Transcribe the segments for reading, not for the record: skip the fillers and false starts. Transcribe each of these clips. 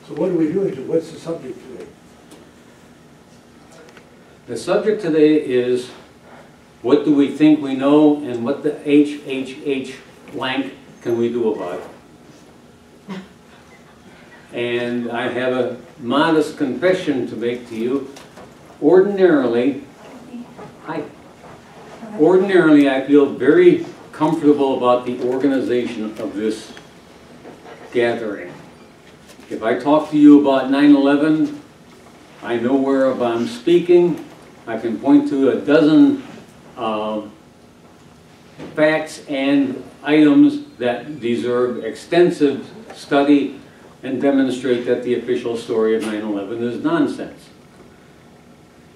So what are we doing? What's the subject today? The subject today is what do we think we know and what the HHH blank can we do about it? And I have a modest confession to make to you. Ordinarily, I feel very comfortable about the organization of this gathering. If I talk to you about 9/11, I know where I'm speaking. I can point to a dozen facts and items that deserve extensive study and demonstrate that the official story of 9/11 is nonsense.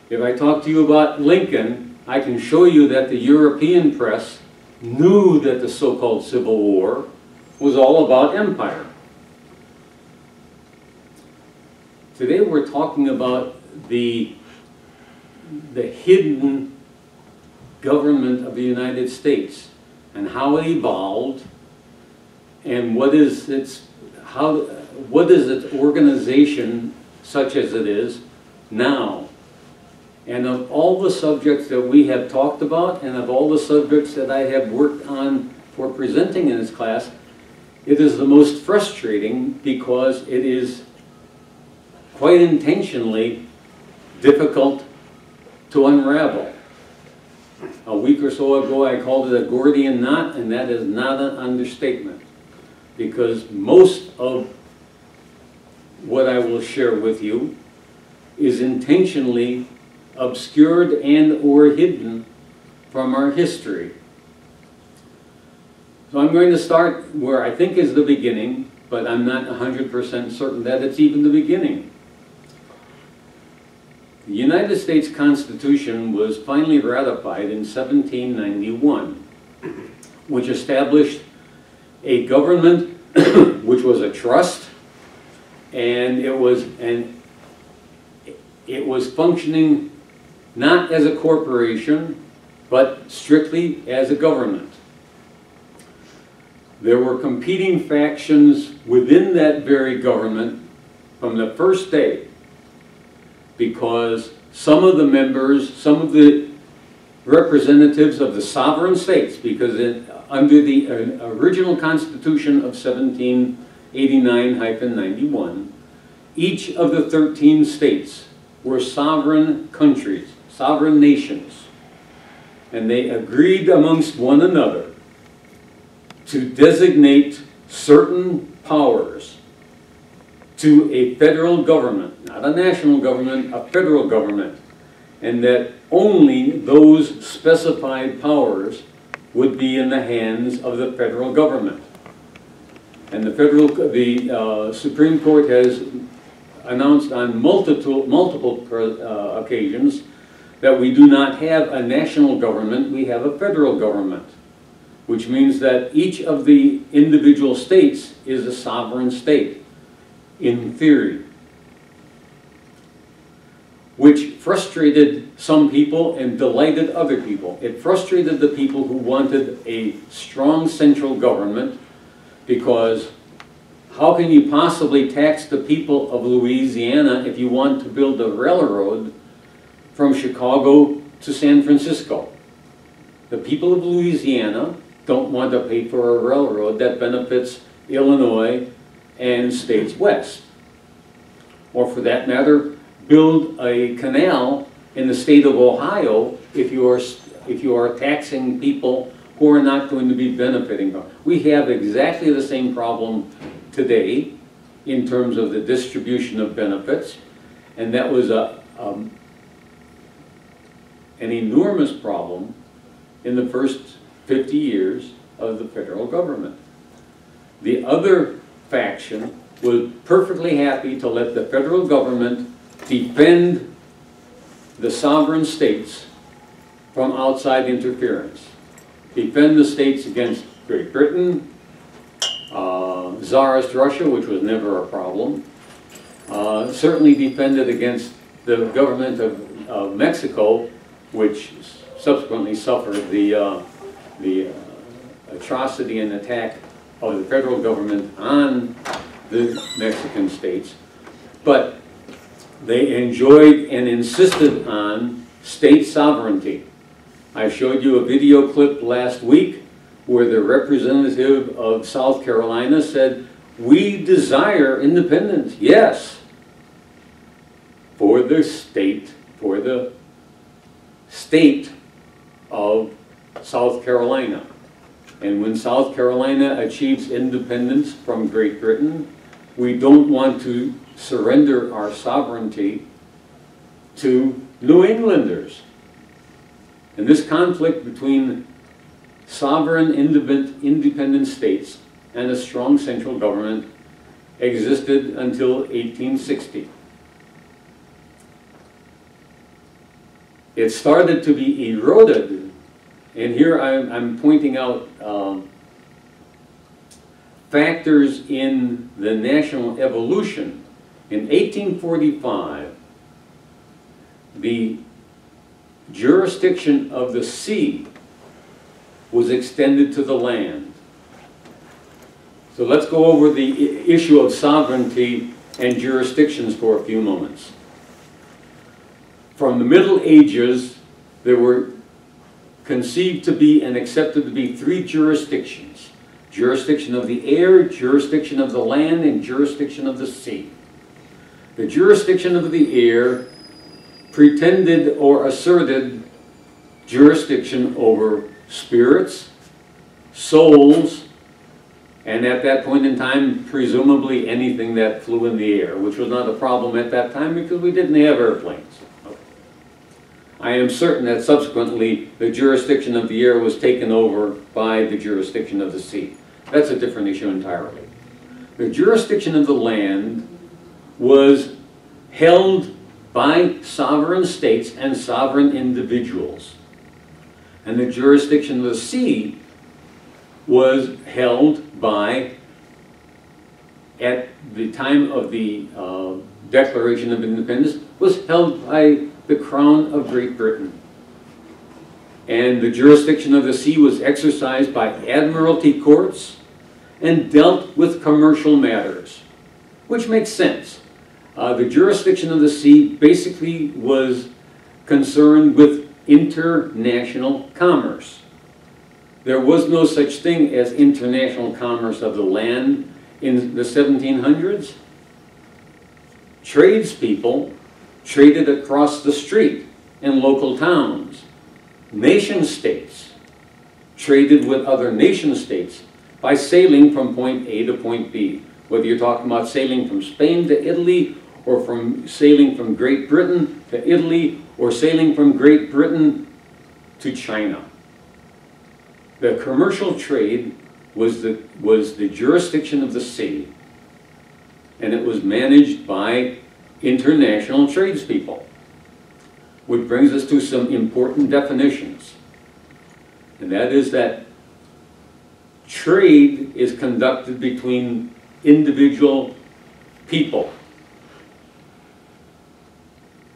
If I talk to you about Lincoln, I can show you that the European press knew that the so-called Civil War was all about empire. Today we're talking about the hidden government of the United States and how it evolved and what is its organization such as it is now. And of all the subjects that we have talked about and of all the subjects that I have worked on for presenting in this class, it is the most frustrating because it is quite intentionally difficult to unravel. A week or so ago I called it a Gordian knot, and that is not an understatement, because most of what I will share with you is intentionally obscured and or hidden from our history. So I'm going to start where I think is the beginning, but I'm not 100% certain that it's even the beginning. The United States Constitution was finally ratified in 1791, which established a government which was a trust, and it was functioning not as a corporation, but strictly as a government. There were competing factions within that very government from the first day, because some of the members, some of the representatives of the sovereign states, because under the original Constitution of 1789-91, each of the 13 states were sovereign countries, sovereign nations, and they agreed amongst one another to designate certain powers to a federal government, not a national government, a federal government, and that only those specified powers would be in the hands of the federal government. And the Supreme Court has announced on multiple occasions that we do not have a national government, we have a federal government, which means that each of the individual states is a sovereign state, in theory, which frustrated some people and delighted other people. It frustrated the people who wanted a strong central government, because how can you possibly tax the people of Louisiana if you want to build a railroad from Chicago to San Francisco? The people of Louisiana don't want to pay for a railroad that benefits Illinois and states west. Or for that matter, build a canal in the state of Ohio if you are taxing people who are not going to be benefiting from it. We have exactly the same problem today in terms of the distribution of benefits, and that was an enormous problem in the first 50 years of the federal government. The other faction was perfectly happy to let the federal government defend the sovereign states from outside interference. Defend the states against Great Britain, Tsarist Russia, which was never a problem, certainly defended against the government of Mexico, which subsequently suffered the atrocity and attack of the federal government on the Mexican states. But they enjoyed and insisted on state sovereignty. I showed you a video clip last week where the representative of South Carolina said, "We desire independence, yes, for the state of South Carolina." And when South Carolina achieves independence from Great Britain, we don't want to surrender our sovereignty to New Englanders. And this conflict between sovereign independent states and a strong central government existed until 1860. It started to be eroded, and here I'm pointing out factors in the national evolution. In 1845, the jurisdiction of the sea was extended to the land. So let's go over the issue of sovereignty and jurisdictions for a few moments. From the Middle Ages, there were conceived to be and accepted to be three jurisdictions: jurisdiction of the air, jurisdiction of the land, and jurisdiction of the sea. The jurisdiction of the air pretended or asserted jurisdiction over spirits, souls, and at that point in time, presumably anything that flew in the air, which was not a problem at that time because we didn't have airplanes. I am certain that subsequently the jurisdiction of the air was taken over by the jurisdiction of the sea. That's a different issue entirely. The jurisdiction of the land was held by sovereign states and sovereign individuals. And the jurisdiction of the sea was held by, at the time of the Declaration of Independence, was held by the Crown of Great Britain. And the jurisdiction of the sea was exercised by admiralty courts and dealt with commercial matters, which makes sense. The jurisdiction of the sea basically was concerned with international commerce. There was no such thing as international commerce of the land in the 1700s. Tradespeople traded across the street in local towns. Nation states traded with other nation states by sailing from point A to point B. Whether you're talking about sailing from Spain to Italy, or from sailing from Great Britain to Italy, or sailing from Great Britain to China. The commercial trade was the jurisdiction of the sea, and it was managed by international tradespeople, which brings us to some important definitions. And that is that trade is conducted between individual people.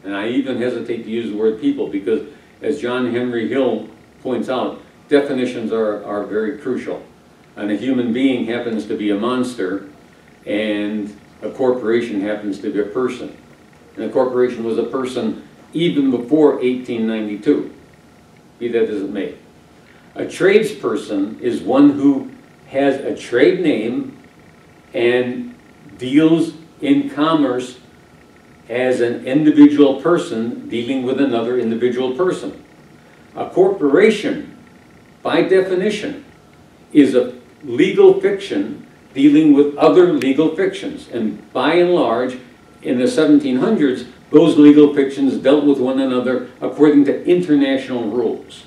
And I even hesitate to use the word people because, as John Henry Hill points out, definitions are very crucial. And a human being happens to be a monster, and a corporation happens to be a person. And a corporation was a person even before 1892, be that as it may. A tradesperson is one who has a trade name and deals in commerce as an individual person dealing with another individual person. A corporation, by definition, is a legal fiction dealing with other legal fictions. And by and large, in the 1700s, those legal fictions dealt with one another according to international rules.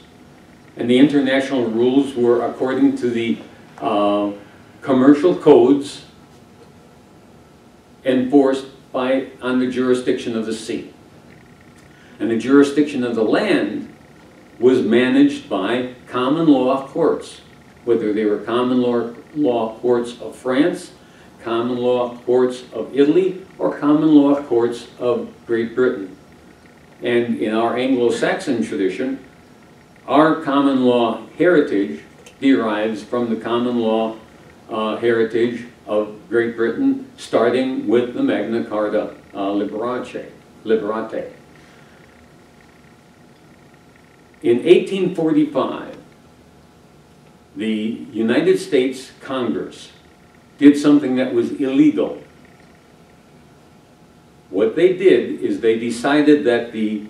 And the international rules were according to the commercial codes enforced on the jurisdiction of the sea. And the jurisdiction of the land was managed by common law courts, whether they were common law courts of France, common law courts of Italy, or common law courts of Great Britain. And in our Anglo-Saxon tradition, our common law heritage derives from the common law heritage of Great Britain, starting with the Magna Carta liberate. In 1845, the United States Congress did something that was illegal. What they did is they decided that the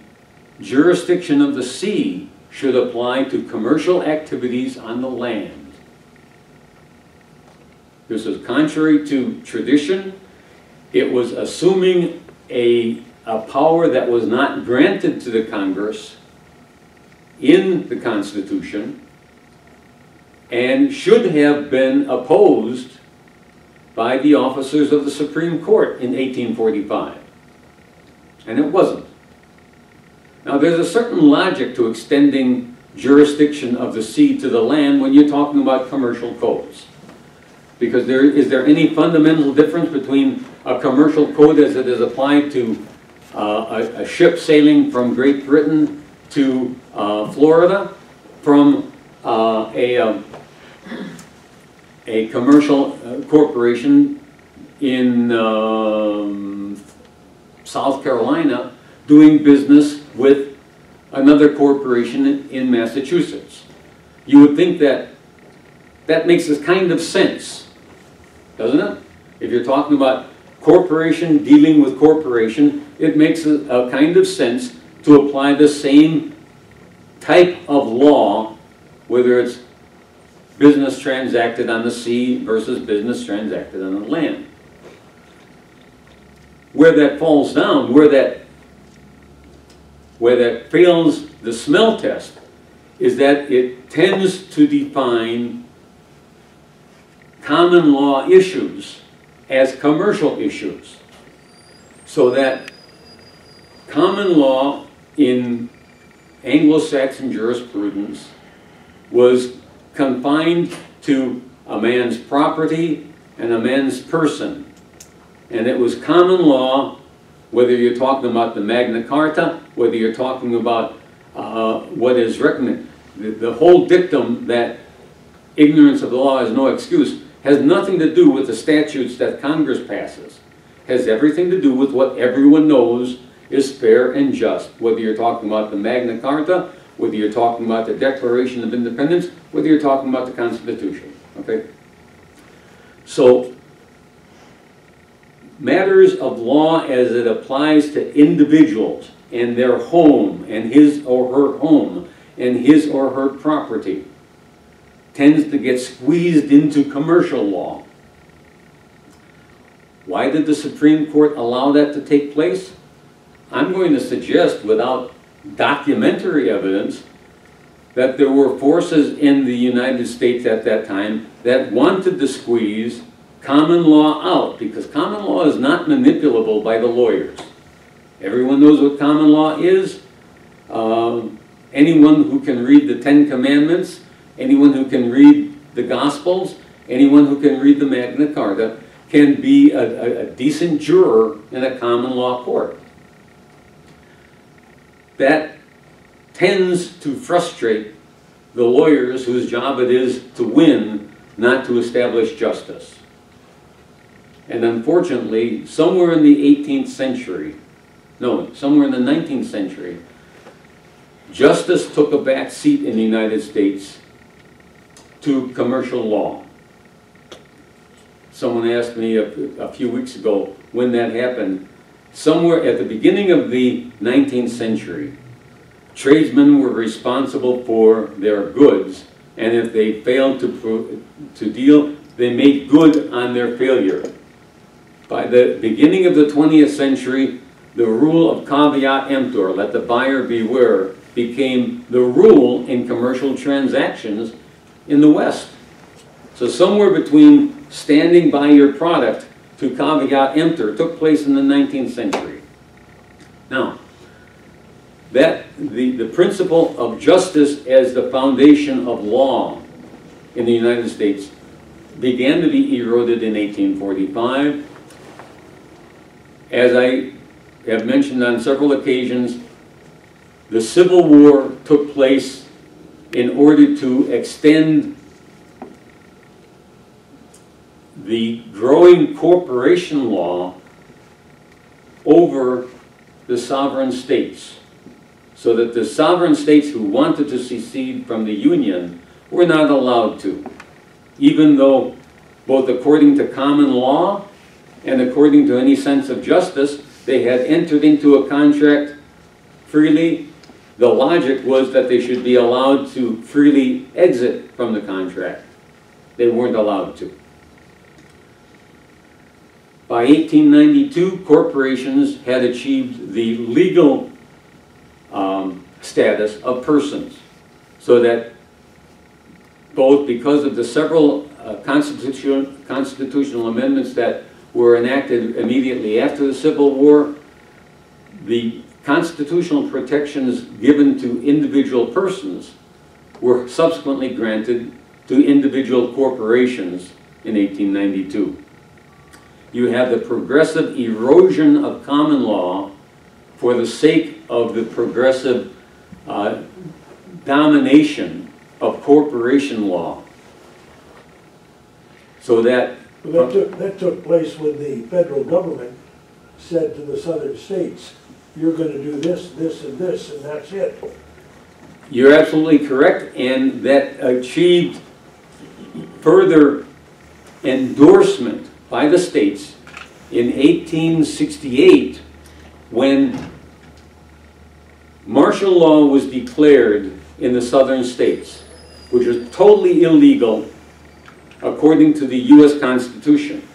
jurisdiction of the sea should apply to commercial activities on the land. This was contrary to tradition. It was assuming a power that was not granted to the Congress in the Constitution and should have been opposed by the officers of the Supreme Court in 1845. And it wasn't. Now, there's a certain logic to extending jurisdiction of the sea to the land when you're talking about commercial codes. Because is there any fundamental difference between a commercial code as it is applied to a ship sailing from Great Britain to Florida from a commercial corporation in South Carolina doing business with another corporation in Massachusetts? You would think that that makes a kind of sense, doesn't it? If you're talking about corporation dealing with corporation, it makes a kind of sense to apply the same type of law, whether it's business transacted on the sea versus business transacted on the land. Where that falls down, where that fails the smell test, is that it tends to define common law issues as commercial issues. So that common law in Anglo-Saxon jurisprudence was confined to a man's property and a man's person. And it was common law, whether you're talking about the Magna Carta, whether you're talking about what is recommended. The whole dictum that ignorance of the law is no excuse has nothing to do with the statutes that Congress passes. Has everything to do with what everyone knows is fair and just, whether you're talking about the Magna Carta, whether you're talking about the Declaration of Independence, whether you're talking about the Constitution, okay? So, matters of law as it applies to individuals and their home and his or her home and his or her property tends to get squeezed into commercial law. Why did the Supreme Court allow that to take place? I'm going to suggest, without documentary evidence, that there were forces in the United States at that time that wanted to squeeze common law out, because common law is not manipulable by the lawyers. Everyone knows what common law is. Anyone who can read the Ten Commandments, anyone who can read the Gospels, anyone who can read the Magna Carta can be a decent juror in a common law court. That tends to frustrate the lawyers whose job it is to win, not to establish justice. And unfortunately, somewhere in the 18th century, no, somewhere in the 19th century, justice took a back seat in the United States to commercial law. Someone asked me a few weeks ago when that happened. Somewhere at the beginning of the 19th century, tradesmen were responsible for their goods, and if they failed to deal, they made good on their failure. By the beginning of the 20th century, the rule of caveat emptor, let the buyer beware, became the rule in commercial transactions in the West. So somewhere between standing by your product to caveat emptor took place in the 19th century. Now, the principle of justice as the foundation of law in the United States began to be eroded in 1845. As I have mentioned on several occasions, the Civil War took place in order to extend the growing corporation law over the sovereign states, so that the sovereign states who wanted to secede from the Union were not allowed to, even though both according to common law and according to any sense of justice, they had entered into a contract freely. The logic was that they should be allowed to freely exit from the contract. They weren't allowed to. By 1892, corporations had achieved the legal status of persons, so that both because of the several constitutional amendments that were enacted immediately after the Civil War, the constitutional protections given to individual persons were subsequently granted to individual corporations in 1892. You have the progressive erosion of common law for the sake of the progressive domination of corporation law. So that... That took place when the federal government said to the southern states, you're going to do this, this, and this, and that's it. You're absolutely correct, and that achieved further endorsement by the states in 1868 when martial law was declared in the southern states, which was totally illegal according to the U.S. Constitution.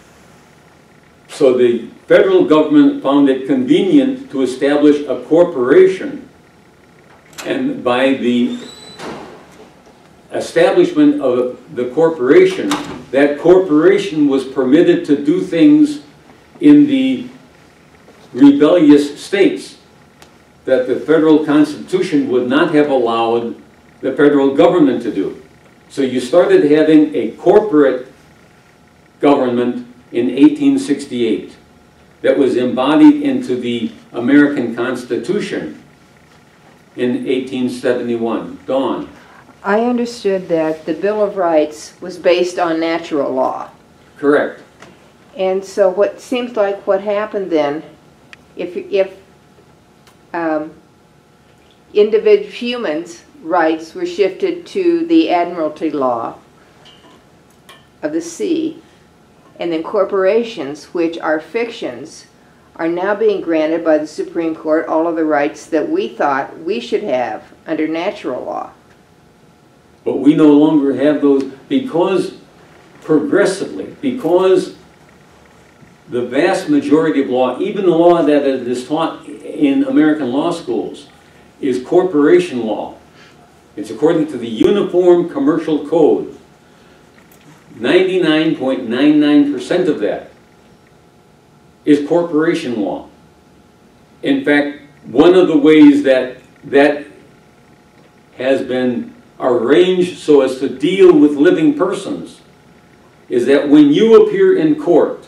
So the federal government found it convenient to establish a corporation, and by the establishment of the corporation, that corporation was permitted to do things in the rebellious states that the federal Constitution would not have allowed the federal government to do. So you started having a corporate government in 1868 that was embodied into the American Constitution in 1871. Dawn. I understood that the Bill of Rights was based on natural law. Correct. And so what seems like what happened then, if individual humans' rights were shifted to the admiralty law of the sea, and then corporations, which are fictions, are now being granted by the Supreme Court all of the rights that we thought we should have under natural law. But we no longer have those because progressively, because the vast majority of law, even the law that is taught in American law schools, is corporation law. It's according to the Uniform Commercial Code. 99.99% of that is corporation law. In fact, one of the ways that that has been arranged so as to deal with living persons is that when you appear in court,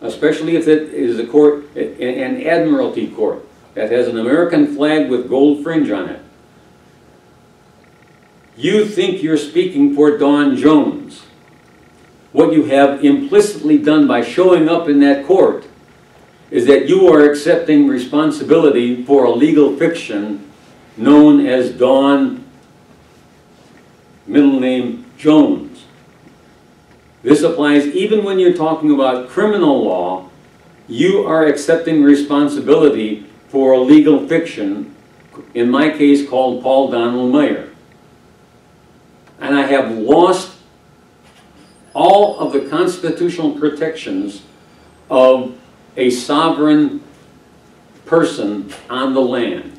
especially if it is a court, an admiralty court that has an American flag with gold fringe on it, you think you're speaking for Don Jones. What you have implicitly done by showing up in that court is that you are accepting responsibility for a legal fiction known as Don, middle name Jones. This applies even when you're talking about criminal law. You are accepting responsibility for a legal fiction, in my case called Paul Donald Meyer. And I have lost all of the constitutional protections of a sovereign person on the land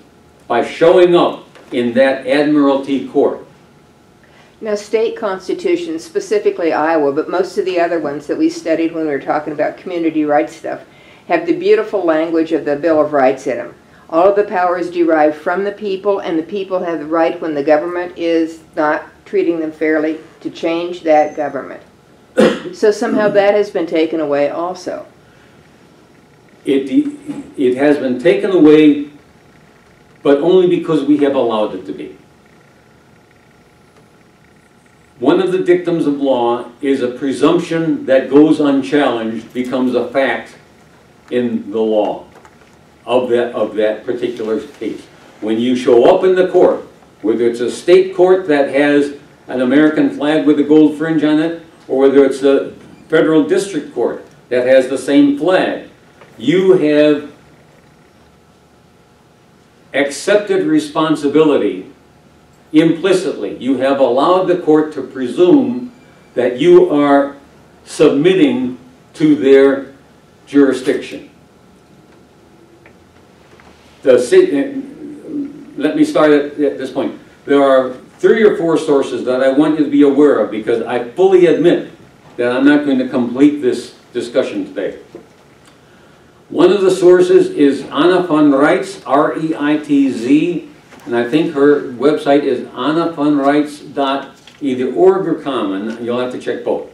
by showing up in that admiralty court. Now, state constitutions, specifically Iowa, but most of the other ones that we studied when we were talking about community rights stuff, have the beautiful language of the Bill of Rights in them. All of the power is derived from the people, and the people have the right, when the government is not treating them fairly, to change that government. So somehow that has been taken away also. It has been taken away, but only because we have allowed it to be. One of the dictums of law is a presumption that goes unchallenged becomes a fact in the law. of that particular case. When you show up in the court, whether it's a state court that has an American flag with a gold fringe on it, or whether it's a federal district court that has the same flag, you have accepted responsibility implicitly. You have allowed the court to presume that you are submitting to their jurisdiction. Let me start at this point. There are 3 or 4 sources that I want you to be aware of, because I fully admit that I'm not going to complete this discussion today. One of the sources is Anna von Reitz, R-E-I-T-Z, and I think her website is annavonreitz.either.org or com, and you'll have to check both.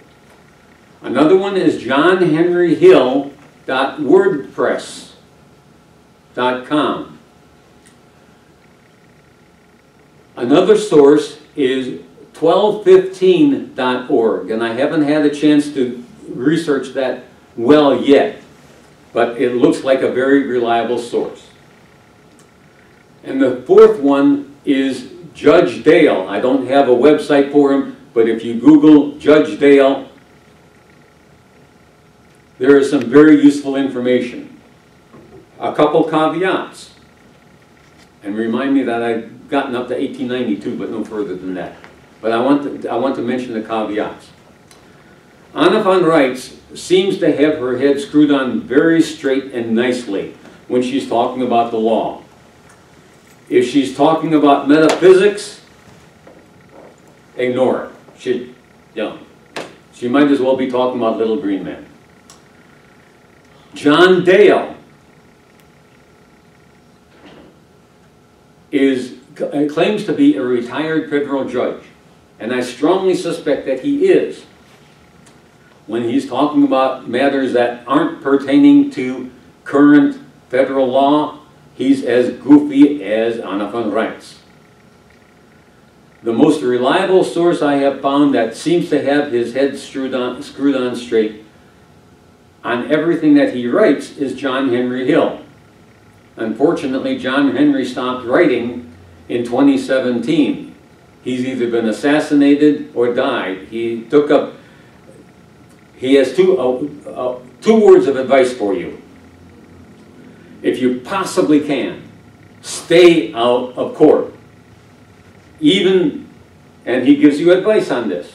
Another one is johnhenryhill.wordpress.com. Another source is 1215.org, and I haven't had a chance to research that well yet, but it looks like a very reliable source. And the 4th one is Judge Dale. I don't have a website for him, but if you Google Judge Dale, there is some very useful information. A couple caveats, and remind me that I've gotten up to 1892, but no further than that. But I want to mention the caveats. Anna von Reitz seems to have her head screwed on very straight and nicely when she's talking about the law. If she's talking about metaphysics, ignore it. She might as well be talking about Little Green Man. John Dale claims to be a retired federal judge, and I strongly suspect that he is. When he's talking about matters that aren't pertaining to current federal law, he's as goofy as Anna von Reitz. The most reliable source I have found that seems to have his head screwed on straight on everything that he writes is John Henry Hill. Unfortunately, John Henry stopped writing in 2017. He's either been assassinated or died. He has two words of advice for you. If you possibly can, stay out of court. And he gives you advice on this.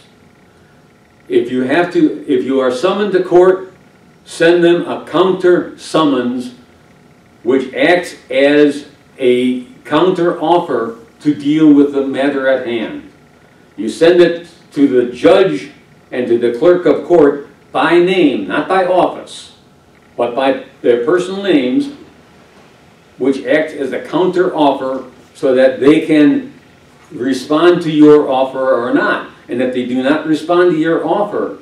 If you are summoned to court, send them a counter summons, which acts as a counter offer to deal with the matter at hand. You send it to the judge and to the clerk of court by name, not by office, but by their personal names, which acts as a counter offer so that they can respond to your offer or not. And if they do not respond to your offer,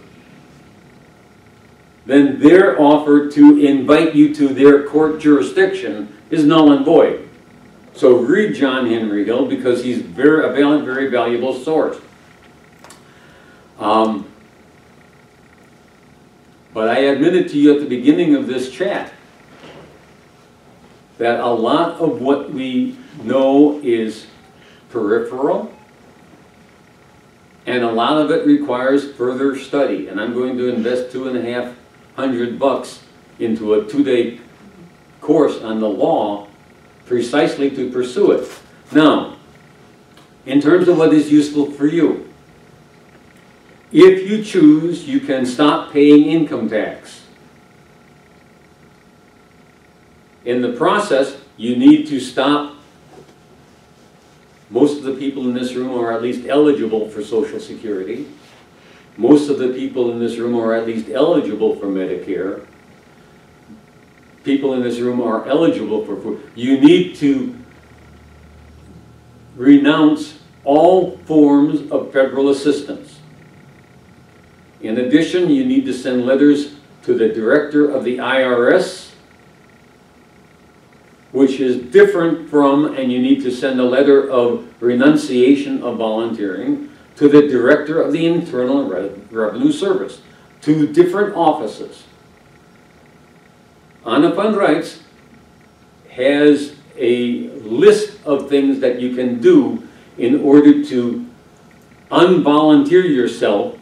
then their offer to invite you to their court jurisdiction is null and void. So read John Henry Hill, because he's a very valuable source. But I admitted to you at the beginning of this chat that a lot of what we know is peripheral, and a lot of it requires further study. And I'm going to invest $250 into a 2-day course on the law precisely to pursue it. Now, in terms of what is useful for you, if you choose, you can stop paying income tax. In the process, you need to stop. Most of the people in this room are at least eligible for Social Security. Most of the people in this room are at least eligible for Medicare. People in this room are eligible for food. You need to renounce all forms of federal assistance. In addition, you need to send letters to the director of the IRS, which is different from, and you need to send a letter of renunciation of volunteering to the director of the Internal Revenue Service, 2 different offices. Anna von Reitz has a list of things that you can do in order to unvolunteer yourself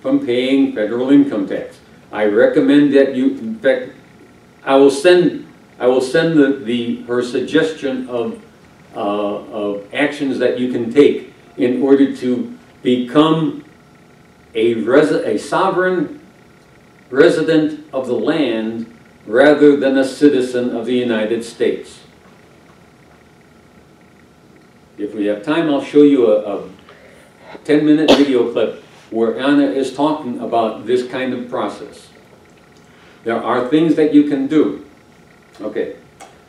from paying federal income tax. I recommend that you, in fact, I will send her suggestion of actions that you can take in order to become a sovereign resident of the land rather than a citizen of the United States. If we have time, I'll show you a 10-minute video clip where Anna is talking about this kind of process. There are things that you can do. Okay,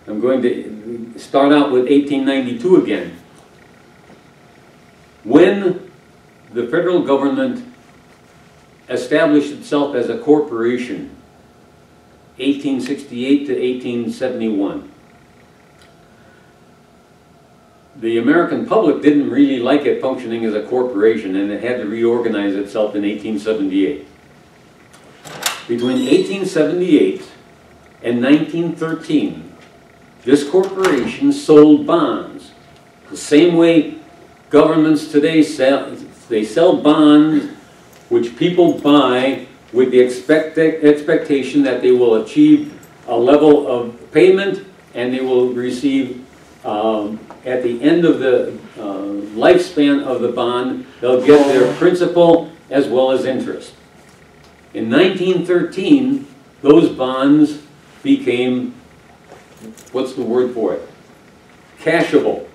I'm going to start out with 1892 again. When the federal government established itself as a corporation, 1868 to 1871, the American public didn't really like it functioning as a corporation, and it had to reorganize itself in 1878. Between 1878 and 1913, this corporation sold bonds. The same way governments today sell, they sell bonds which people buy with the expectation that they will achieve a level of payment and they will receive at the end of the lifespan of the bond, they'll get their principal as well as interest. In 1913, those bonds became, what's the word for it? Cashable.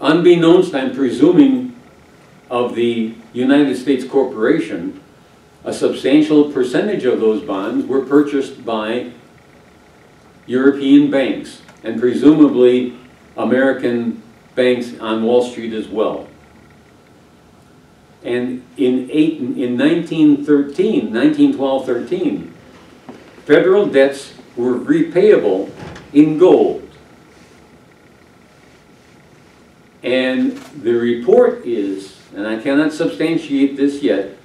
Unbeknownst, I'm presuming, of the United States Corporation, a substantial percentage of those bonds were purchased by European banks and presumably American banks on Wall Street as well. And in 1912-13, federal debts were repayable in gold. And the report is, and I cannot substantiate this yet,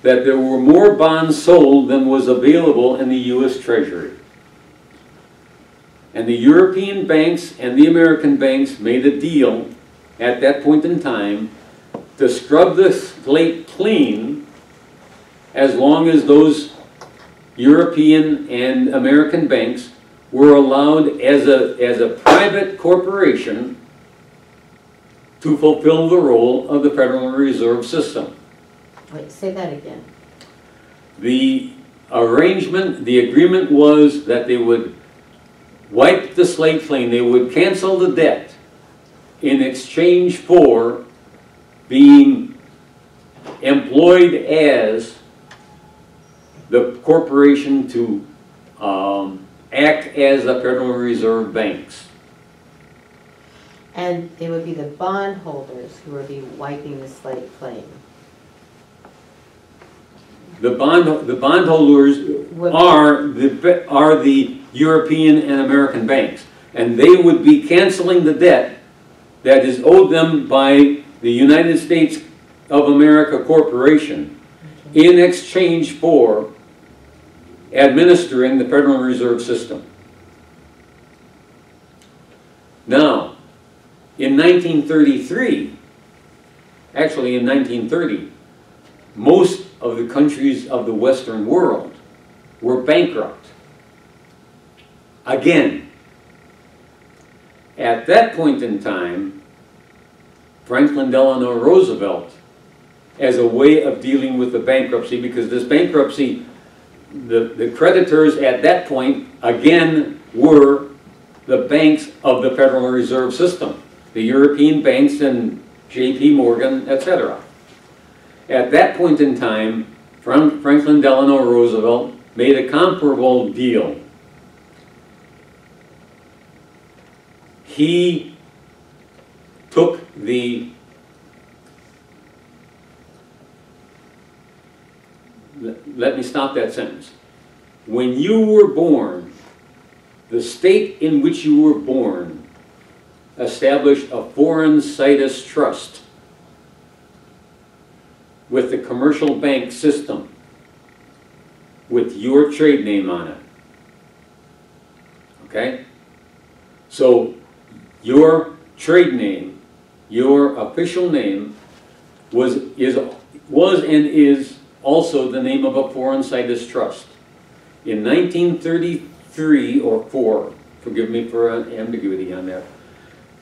that there were more bonds sold than was available in the U.S. Treasury. And the European banks and the American banks made a deal at that point in time to scrub the slate clean as long as those European and American banks were allowed as a private corporation to fulfill the role of the Federal Reserve System. Wait, say that again. The arrangement, the agreement was that they would wipe the slate clean, they would cancel the debt in exchange for being employed as the corporation to act as the Federal Reserve banks. And it would be the bondholders who would be wiping the slate clean. The bondholders are the European and American banks, and they would be canceling the debt that is owed them by the United States of America Corporation in exchange for administering the Federal Reserve System. Now, in 1933, actually in 1930, most of the countries of the Western world were bankrupt. Again, at that point in time, Franklin Delano Roosevelt, as a way of dealing with the bankruptcy, because this bankruptcy, the creditors at that point, again, were the banks of the Federal Reserve System, the European banks and J.P. Morgan, etc. At that point in time, Franklin Delano Roosevelt made a comparable deal. He took the, let me stop that sentence. When you were born, the state in which you were born established a foreign situs trust with the commercial bank system with your trade name on it. Okay? So your trade name, your official name, was and is also the name of a foreign situs trust. In 1933 or 4, forgive me for an ambiguity on that,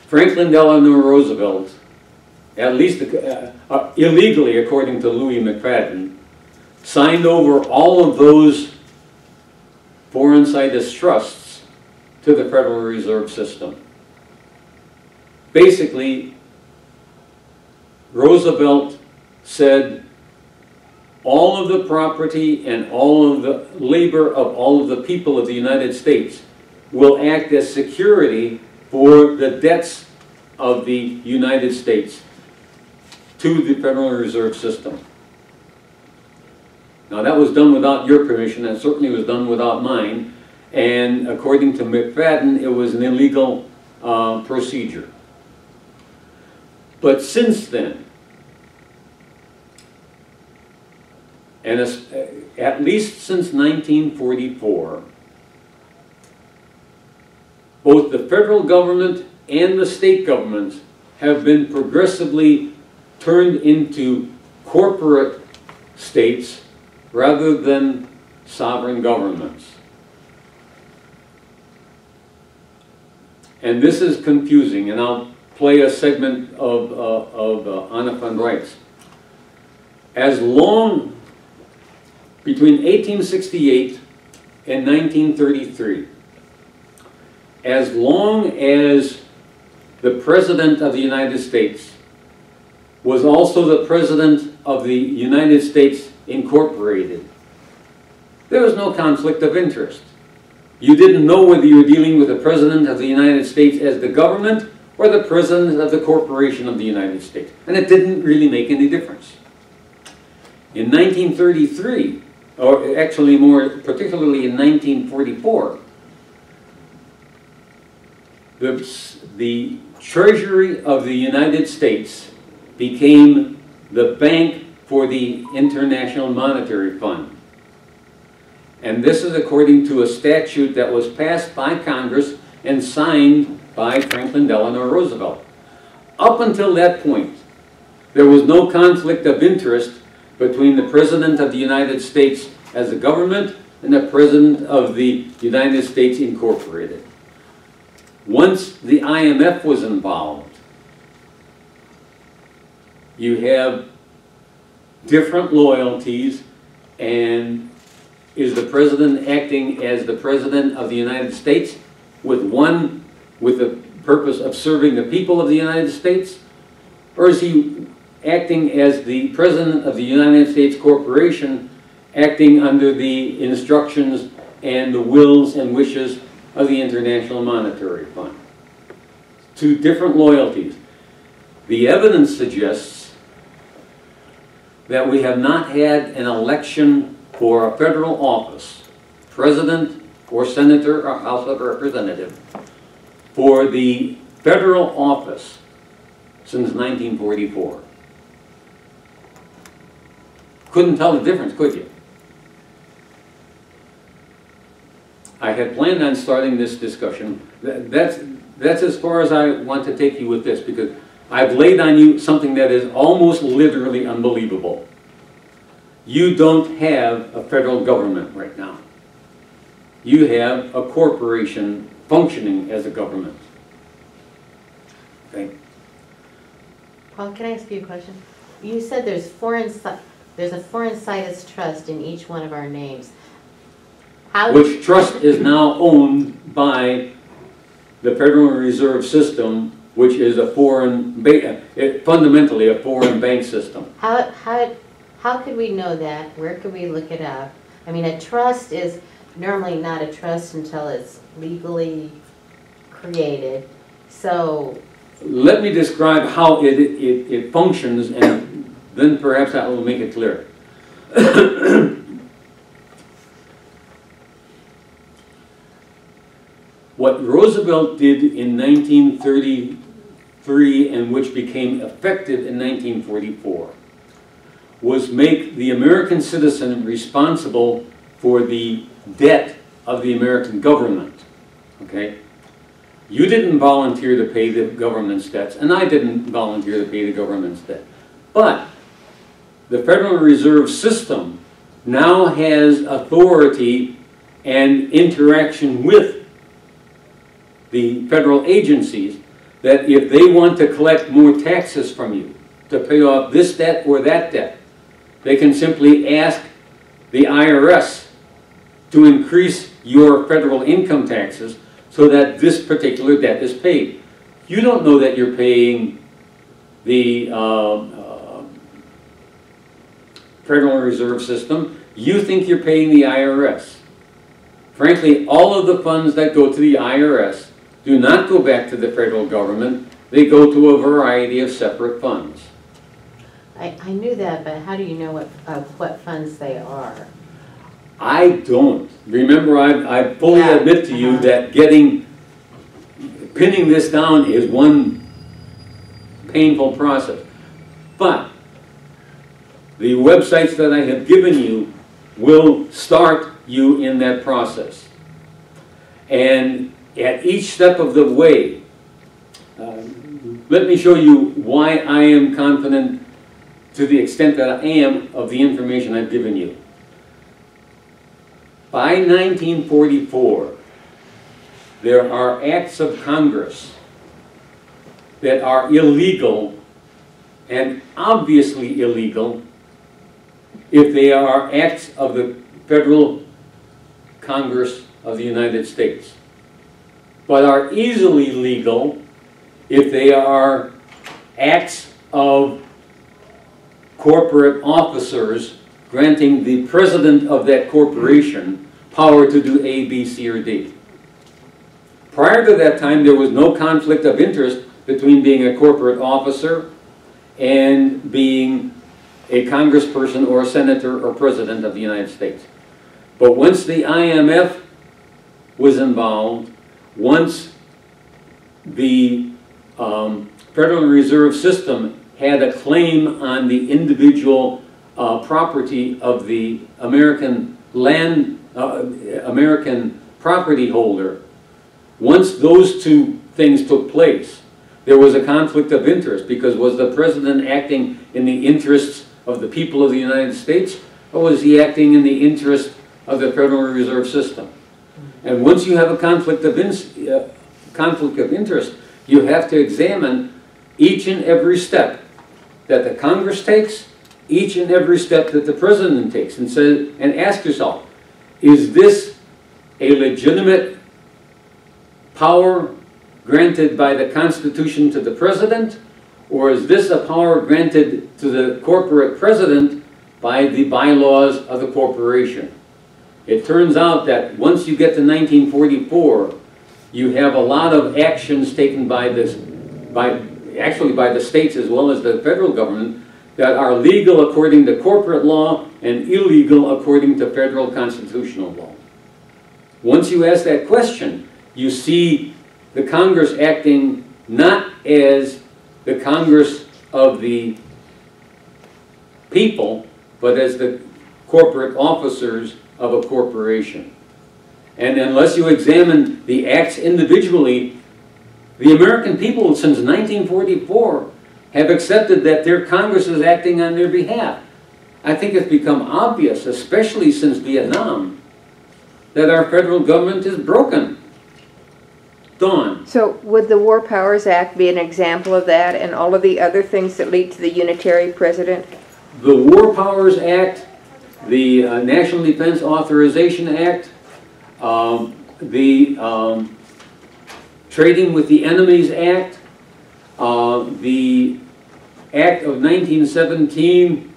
Franklin Delano Roosevelt, at least illegally according to Louis McFadden, signed over all of those foreign situs trusts to the Federal Reserve System. Basically, Roosevelt said all of the property and all of the labor of all of the people of the United States will act as security for the debts of the United States to the Federal Reserve System. Now that was done without your permission, and certainly was done without mine, and according to McFadden, it was an illegal procedure. But since then, and at least since 1944, both the federal government and the state governments have been progressively turned into corporate states rather than sovereign governments. And this is confusing, and I'll play a segment of Anna van Rijks. As long, between 1868 and 1933, as long as the President of the United States was also the President of the United States Incorporated, there was no conflict of interest. You didn't know whether you were dealing with the President of the United States as the government or the President of the Corporation of the United States. And it didn't really make any difference. In 1933, or actually more particularly in 1944, the Treasury of the United States became the bank for the International Monetary Fund. And this is according to a statute that was passed by Congress and signed by Franklin Delano Roosevelt. Up until that point, there was no conflict of interest between the President of the United States as a government and the President of the United States Incorporated. Once the IMF was involved, you have different loyalties, and is the President acting as the President of the United States with the purpose of serving the people of the United States? Or is he acting as the President of the United States Corporation, acting under the instructions and the wills and wishes of the International Monetary Fund? Two different loyalties. The evidence suggests that we have not had an election for a federal office, President or Senator or House of Representative, for the federal office since 1944. Couldn't tell the difference, could you? I had planned on starting this discussion. That's as far as I want to take you with this, because I've laid on you something that is almost literally unbelievable. You don't have a federal government right now. You have a corporation functioning as a government. Okay? Paul, can I ask you a question? You said there's a foreign situs trust in each one of our names. Which trust is now owned by the Federal Reserve System, which is a fundamentally a foreign bank system. How could we know that? Where could we look it up? I mean, a trust is normally not a trust until it's legally created. So let me describe how it functions, and then perhaps that will make it clear. What Roosevelt did in 1933, and which became effective in 1944, was make the American citizen responsible for the debt of the American government. Okay? You didn't volunteer to pay the government's debts, and I didn't volunteer to pay the government's debt. But the Federal Reserve System now has authority and interaction with the federal agencies that if they want to collect more taxes from you to pay off this debt or that debt, they can simply ask the IRS to increase your federal income taxes so that this particular debt is paid. You don't know that you're paying the Federal Reserve System. You think you're paying the IRS. Frankly, all of the funds that go to the IRS do not go back to the federal government. They go to a variety of separate funds. I knew that, but how do you know what funds they are? I don't. Remember, I fully admit to you that pinning this down is one painful process. But the websites that I have given you will start you in that process. And at each step of the way, let me show you why I am confident to the extent that I am of the information I've given you. By 1944, there are acts of Congress that are illegal and obviously illegal if they are acts of the Federal Congress of the United States, but are easily legal if they are acts of corporate officers granting the president of that corporation power to do A, B, C, or D. Prior to that time, there was no conflict of interest between being a corporate officer and being a congressperson or a senator or president of the United States. But once the IMF was involved, once the Federal Reserve System had a claim on the individual property of the American American property holder, once those two things took place, there was a conflict of interest, because was the president acting in the interests of the people of the United States, or was he acting in the interest of the Federal Reserve System? And once you have a conflict of interest, you have to examine each and every step that the Congress takes, each and every step that the president takes, and ask yourself, is this a legitimate power granted by the Constitution to the president, or is this a power granted to the corporate president by the bylaws of the corporation? It turns out that once you get to 1944, you have a lot of actions taken by the states as well as the federal government that are legal according to corporate law and illegal according to federal constitutional law. Once you ask that question, you see the Congress acting not as the Congress of the people, but as the corporate officers of a corporation. And unless you examine the acts individually, the American people since 1944 have accepted that their Congress is acting on their behalf. I think it's become obvious, especially since Vietnam, that our federal government is broken. Gone. So would the War Powers Act be an example of that, and all of the other things that lead to the unitary president? The War Powers Act, the National Defense Authorization Act, the Trading with the Enemies Act, the Act of 1917,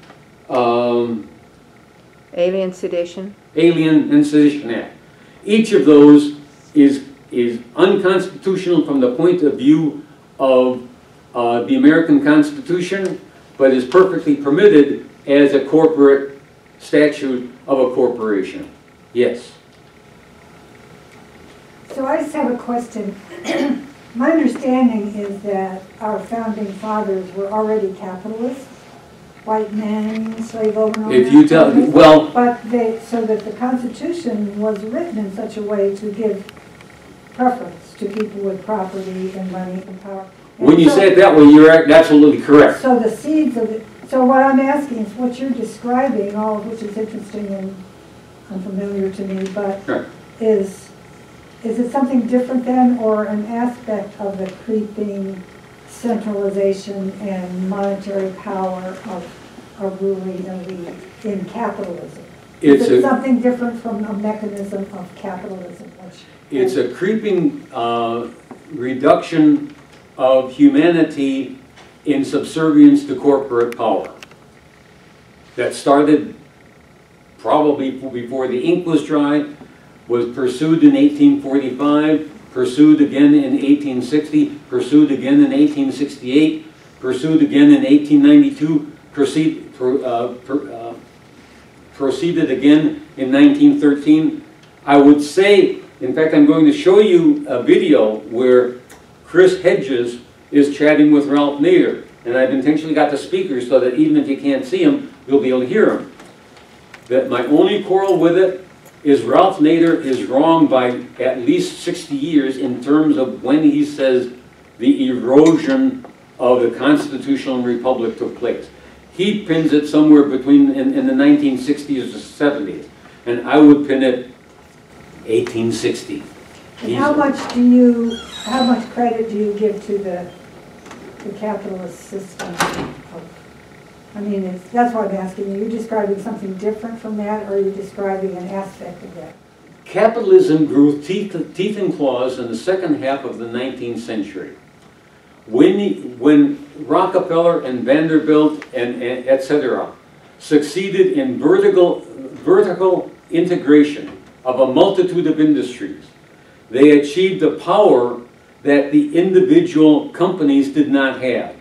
Alien Sedition? Alien and Sedition Act. Each of those is unconstitutional from the point of view of the American Constitution, but is perfectly permitted as a corporate statute of a corporation. Yes. So I just have a question. My understanding is that our founding fathers were already capitalists, white men, slave owner. If you tell me, well, but so that the Constitution was written in such a way to give preference to people with property and money and power. And When you so- say it that way, you're absolutely correct. So the seeds of it, so what I'm asking is what you're describing, all of which is interesting and unfamiliar to me, but Right. is it something different then, or an aspect of the creeping centralization and monetary power of ruling elite in capitalism? Is it something different from a mechanism of capitalism? It's a creeping reduction of humanity in subservience to corporate power that started probably before the ink was dry, was pursued in 1845, pursued again in 1860, pursued again in 1868, pursued again in 1892, proceeded again in 1913. I would say, in fact, I'm going to show you a video where Chris Hedges is chatting with Ralph Nader, and I've intentionally got the speakers so that even if you can't see him, you'll be able to hear him. That my only quarrel with it is Ralph Nader is wrong by at least 60 years in terms of when he says the erosion of the constitutional republic took place. He pins it somewhere between in the 1960s or 70s, and I would pin it 1860. And how much credit do you give to the capitalist system? I mean, that's what I'm asking. Are you describing something different from that, or are you describing an aspect of that? Capitalism grew teeth and claws in the second half of the 19th century. When Rockefeller and Vanderbilt and etc. succeeded in vertical integration of a multitude of industries, they achieved a power that the individual companies did not have.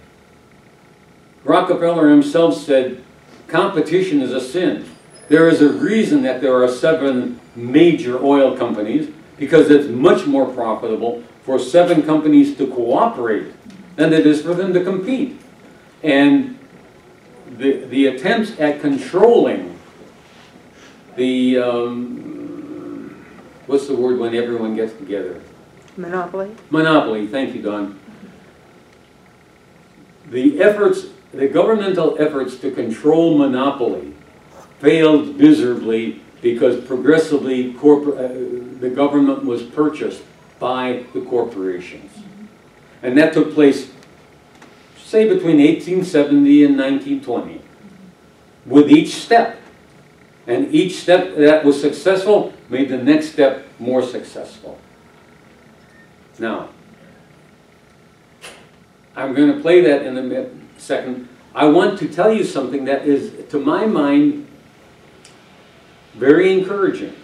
Rockefeller himself said, competition is a sin. There is a reason that there are 7 major oil companies, because it's much more profitable for 7 companies to cooperate than it is for them to compete. And the attempts at controlling the, what's the word when everyone gets together? Monopoly? Monopoly, thank you, Don. The governmental efforts to control monopoly failed miserably because progressively the government was purchased by the corporations. And that took place, say, between 1870 and 1920, with each step. And each step that was successful made the next step more successful. Now, I'm going to play that in a second. I want to tell you something that is, to my mind, very encouraging.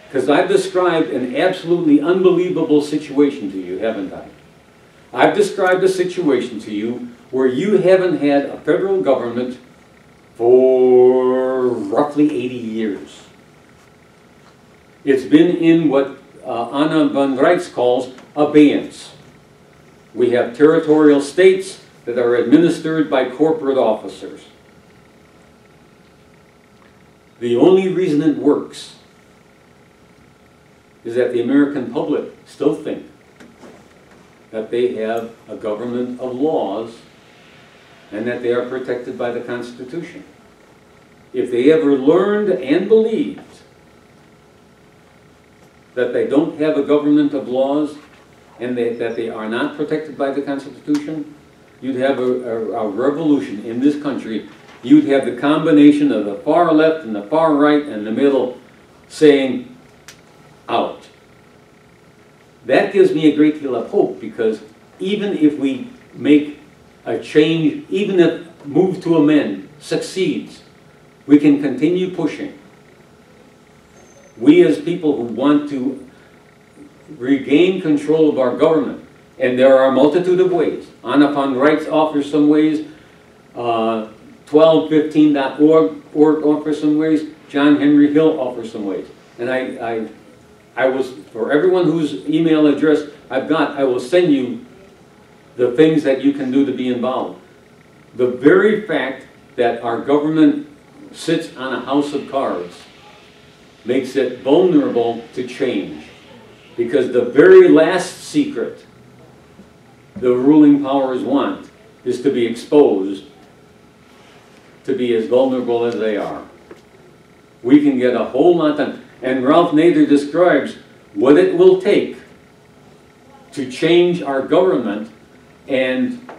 Because I've described an absolutely unbelievable situation to you, haven't I? I've described a situation to you where you haven't had a federal government for roughly 80 years. It's been in what Anna von Reitz calls abeyance. We have territorial states that are administered by corporate officers. The only reason it works is that the American public still think that they have a government of laws and that they are protected by the Constitution. If they ever learned and believed that they don't have a government of laws and that they are not protected by the Constitution, you'd have a revolution in this country. You'd have the combination of the far left and the far right and the middle saying, out. That gives me a great deal of hope, because even if we make a change, even if Move to Amend succeeds, we can continue pushing. We as people who want to regain control of our government, and there are a multitude of ways. Anna von Reitz offers some ways, 1215.org offers some ways, John Henry Hill offers some ways. And I was, for everyone whose email address I've got, I will send you the things that you can do to be involved. The very fact that our government sits on a house of cards makes it vulnerable to change. Because the very last secret the ruling powers want is to be exposed to be as vulnerable as they are. We can get a whole lot done. And Ralph Nader describes what it will take to change our government, and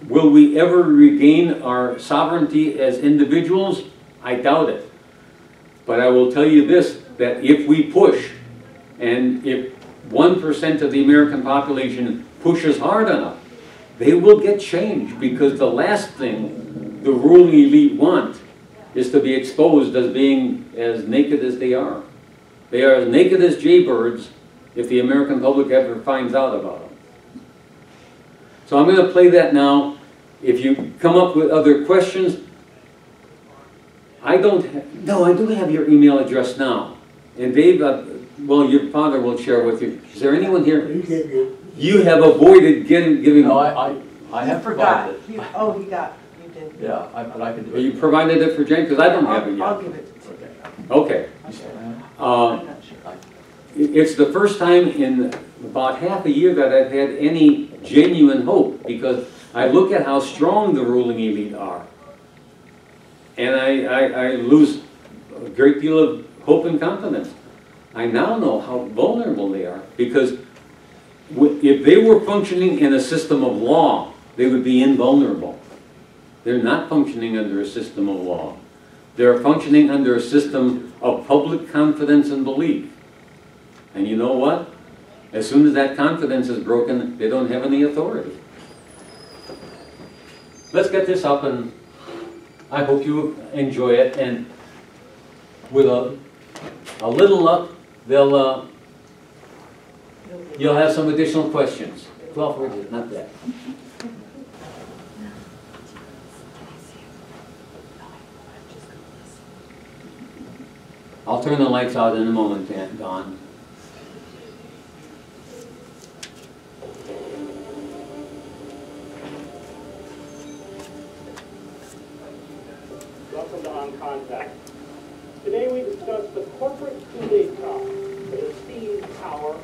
will we ever regain our sovereignty as individuals? I doubt it. But I will tell you this, that if we push, and if 1% of the American population pushes hard enough, they will get change, because the last thing the ruling elite want is to be exposed as being as naked as they are. They are as naked as jaybirds if the American public ever finds out about them. So I'm going to play that now. If you come up with other questions, I do have your email address now. And Dave, well, your father will share with you. Is there anyone here? You have avoided giving. No, I have provided it. You did. Yeah, but I can do it. You provided it for Jane? Because I don't have it yet. I'll give it to you. Okay. I'm not sure. It's the first time in about half a year that I've had any genuine hope, because I look at how strong the ruling elite are, and I lose a great deal of hope and confidence. I now know how vulnerable they are, because if they were functioning in a system of law, they would be invulnerable. They're not functioning under a system of law. They're functioning under a system of public confidence and belief. And you know what? As soon as that confidence is broken, they don't have any authority. Let's get this up, and I hope you enjoy it. And with a little luck, you'll have some additional questions. 12 words, not that. I'll turn the lights out in a moment, Don. Welcome to On Contact. Today we discuss the corporate coup d'etat that has seized power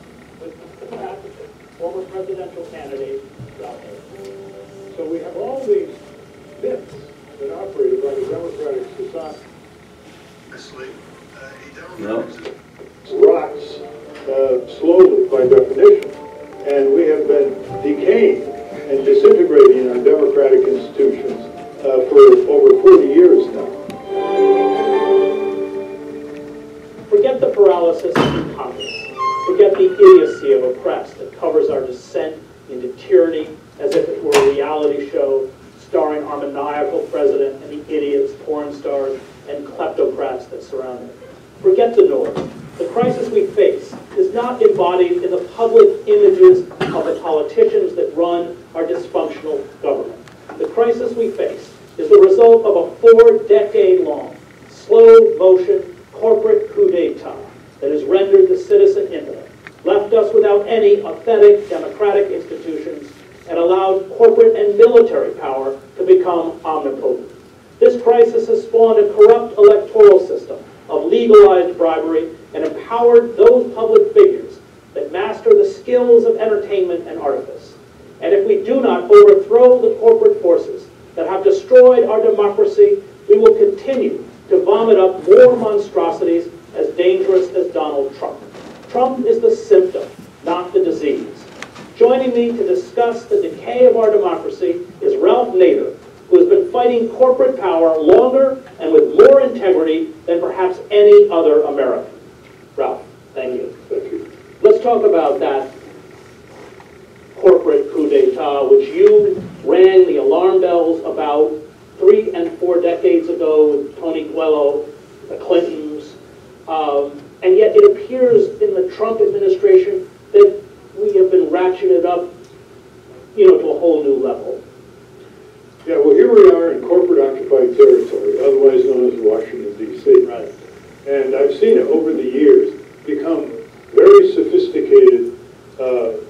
with the passage of former presidential candidate Ralph Nader. So we have all these myths that operate like a democratic society. No. Rots slowly by definition, and we have been decaying and disintegrating our democratic institutions for over 40 years now. Forget the paralysis of Congress. Forget the idiocy of a press that covers our descent into tyranny as if it were a reality show starring our maniacal president and the idiots, porn stars, and kleptocrats that surround him. Forget the noise. The crisis we face is not embodied in the public images of the politicians that run our dysfunctional government. The crisis we face is the result of a 4-decade-long, slow-motion corporate coup d'etat that has rendered the citizen impotent, left us without any authentic democratic institutions, and allowed corporate and military power to become omnipotent. This crisis has spawned a corrupt electoral system of legalized bribery and empowered those public figures that master the skills of entertainment and artifice. And if we do not overthrow the corporate forces that have destroyed our democracy, we will continue to vomit up more monstrosities as dangerous as Donald Trump. Trump is the symptom, not the disease. Joining me to discuss the decay of our democracy is Ralph Nader, who has been fighting corporate power longer and with more integrity than perhaps any other American. Ralph, thank you. Thank you. Let's talk about that corporate coup d'etat, which you rang the alarm bells about 3 and 4 decades ago with Tony Coelho, the Clintons, and yet it appears in the Trump administration that we have been ratcheted up, to a whole new level. Yeah, well, here we are in corporate-occupied territory, otherwise known as Washington, D.C. Right. And I've seen it over the years become very sophisticated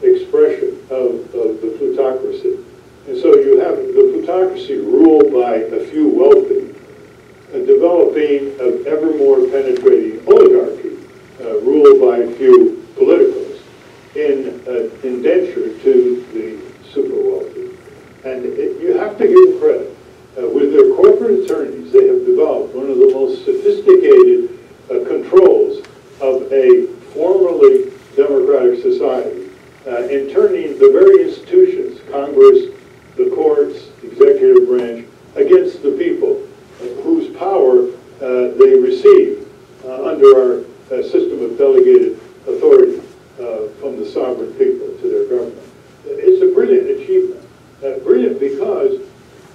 expression of the plutocracy. And so you have the plutocracy ruled by a few wealthy, developing an ever more penetrating oligarchy ruled by a few politicos. indenture to the super wealthy. And you have to give them credit. With their corporate attorneys, they have developed one of the most sophisticated controls of a formerly democratic society in turning the very institutions, Congress, the courts, executive branch, against the people whose power they receive under our system of delegated authority from the sovereign people to their government. It's a brilliant achievement. Brilliant because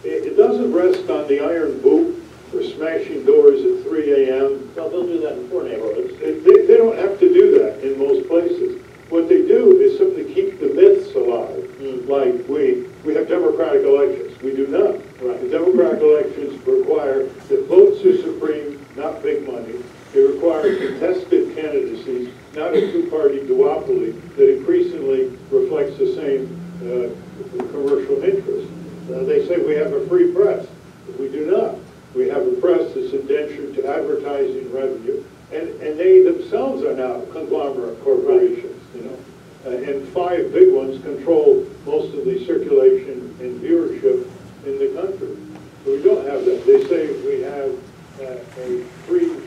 it doesn't rest on the iron boot or smashing doors at 3 a.m. Well, they'll do that in poor neighborhoods. They don't have to do that in most places. What they do is simply keep the myths alive. Like we have democratic elections. We do not. Right. The democratic elections require that votes are supreme, not big money. They require contested candidacies, not a two-party duopoly that increasingly reflects the same commercial interest. They say we have a free press. We do not. We have a press that's indentured to advertising revenue, and they themselves are now conglomerate corporations, you know. And 5 big ones control most of the circulation and viewership in the country. So we don't have that. They say we have a free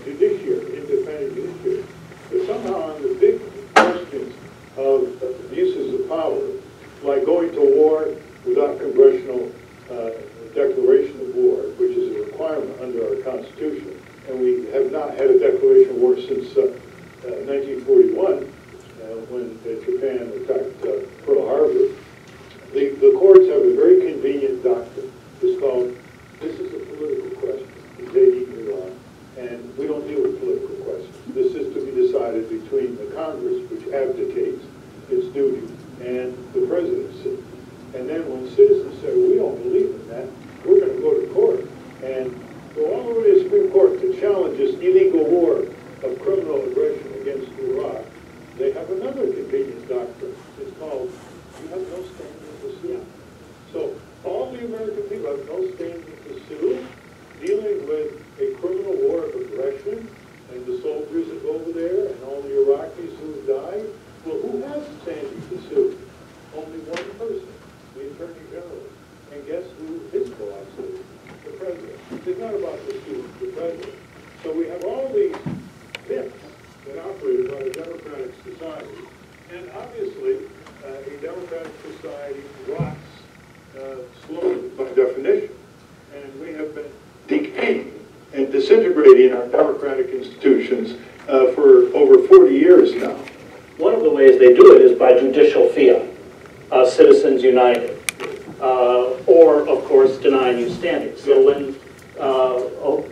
judiciary, independent judiciary. But somehow on the big questions of abuses of power, like going to war without congressional declaration of war, which is a requirement under our Constitution, and we have not had a declaration of war since 1941, when Japan attacked Pearl Harbor. The courts have a very convenient doctrine. It's called, this is a political question, invading Iran, and we don't deal with political questions. This is to be decided between the Congress, which abdicates its duty, and the presidency. And then when citizens say, we don't believe in that, we're going to go to court and go all the way to the Supreme Court to challenge this illegal war of criminal aggression against Iraq. They have another convenient doctrine. It's called, you have no standing to sue. So all the American people have no standing to sue, dealing with a criminal war of aggression and the soldiers that go over there and all the Iraqis who died. Well, who has standing to sue? Only one person, the Attorney General. And guess who his boss is? The President. It's not about the student, the President. So we have all these myths that operate by a democratic society. And obviously, a democratic society rots slowly by definition. And we have been decaying and disintegrating our democratic institutions for over 40 years now. One of the ways they do it is by judicial fiat, Citizens United, or, of course, denying you standing. So when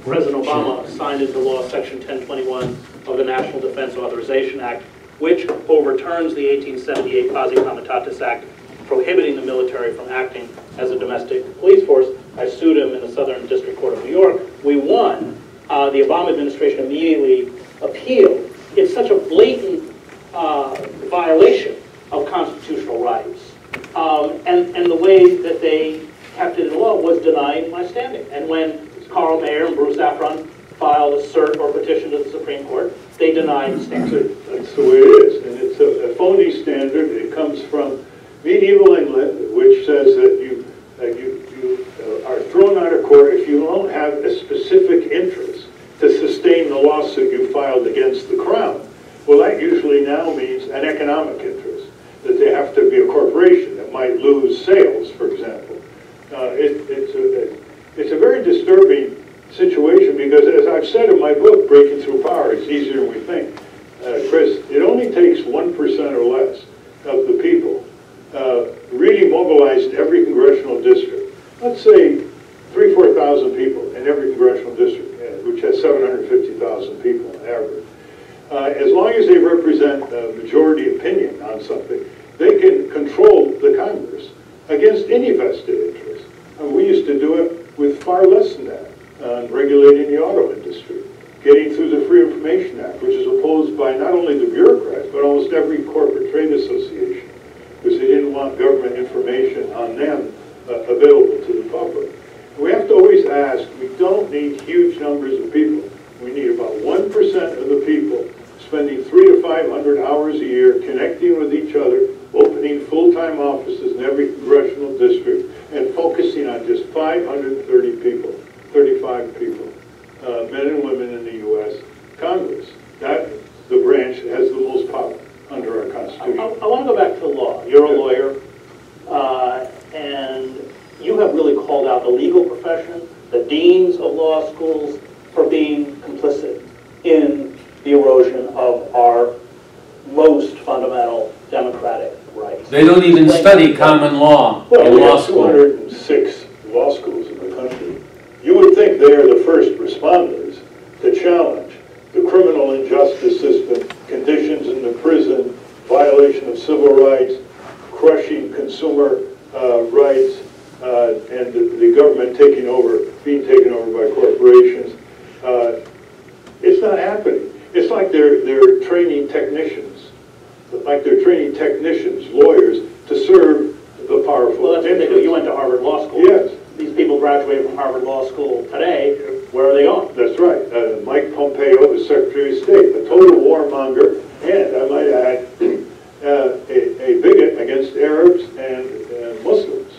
President Obama signed into law Section 1021 of the National Defense Authorization Act, which overturns the 1878 Quasi Comitatus Act, prohibiting the military from acting as a domestic police force, I sued him in the Southern District Court of New York. We won. The Obama administration immediately appealed. It's such a blatant violation of constitutional rights. And the way that they kept it in law was denying my standing. And when Carl Mayer and Bruce Afron filed a cert or petition to the Supreme Court, they denied standing. That's the way it is. And it's a phony standard. It comes from medieval England, which says that you are thrown out of court if you don't have a specific interest to sustain the lawsuit you filed against the Crown. Well, that usually now means an economic interest, that they have to be a corporation that might lose sales, for example. It's a very disturbing situation because, as I've said in my book, Breaking Through Power, it's easier than we think. Chris, it only takes 1% or less of the people really mobilized every congressional district. Let's say 3,000 or 4,000 people in every congressional district, which has 750,000 people on average. As long as they represent majority opinion on something, they can control the Congress against any vested interest. And we used to do it with far less than that, regulating the auto industry, getting through the Free Information Act, which is opposed by not only the bureaucrats, but almost every corporate trade association, because they didn't want government information on them available to the public. And we have to always ask, we don't need huge numbers of people. We need about 1% of the people spending 300 to 500 hours a year connecting with each other Constitution. I want to go back to law. You're a lawyer, and you have really called out the legal profession, the deans of law schools, for being complicit in the erosion of our most fundamental democratic rights. They don't even study common law Well, in we law have school. 206 law schools in the country. You would think they are the first responders to challenge the criminal injustice system, conditions in the prison, violation of civil rights, crushing consumer rights, and the government being taken over by corporations. It's not happening. It's like they're training technicians, lawyers, to serve the powerful. Well, that's what they do. You went to Harvard Law School. Yes. These people graduated from Harvard Law School today. Where are they going? That's right. Mike Pompeo, the Secretary of State, a total warmonger, and I might add, a bigot against Arabs and Muslims,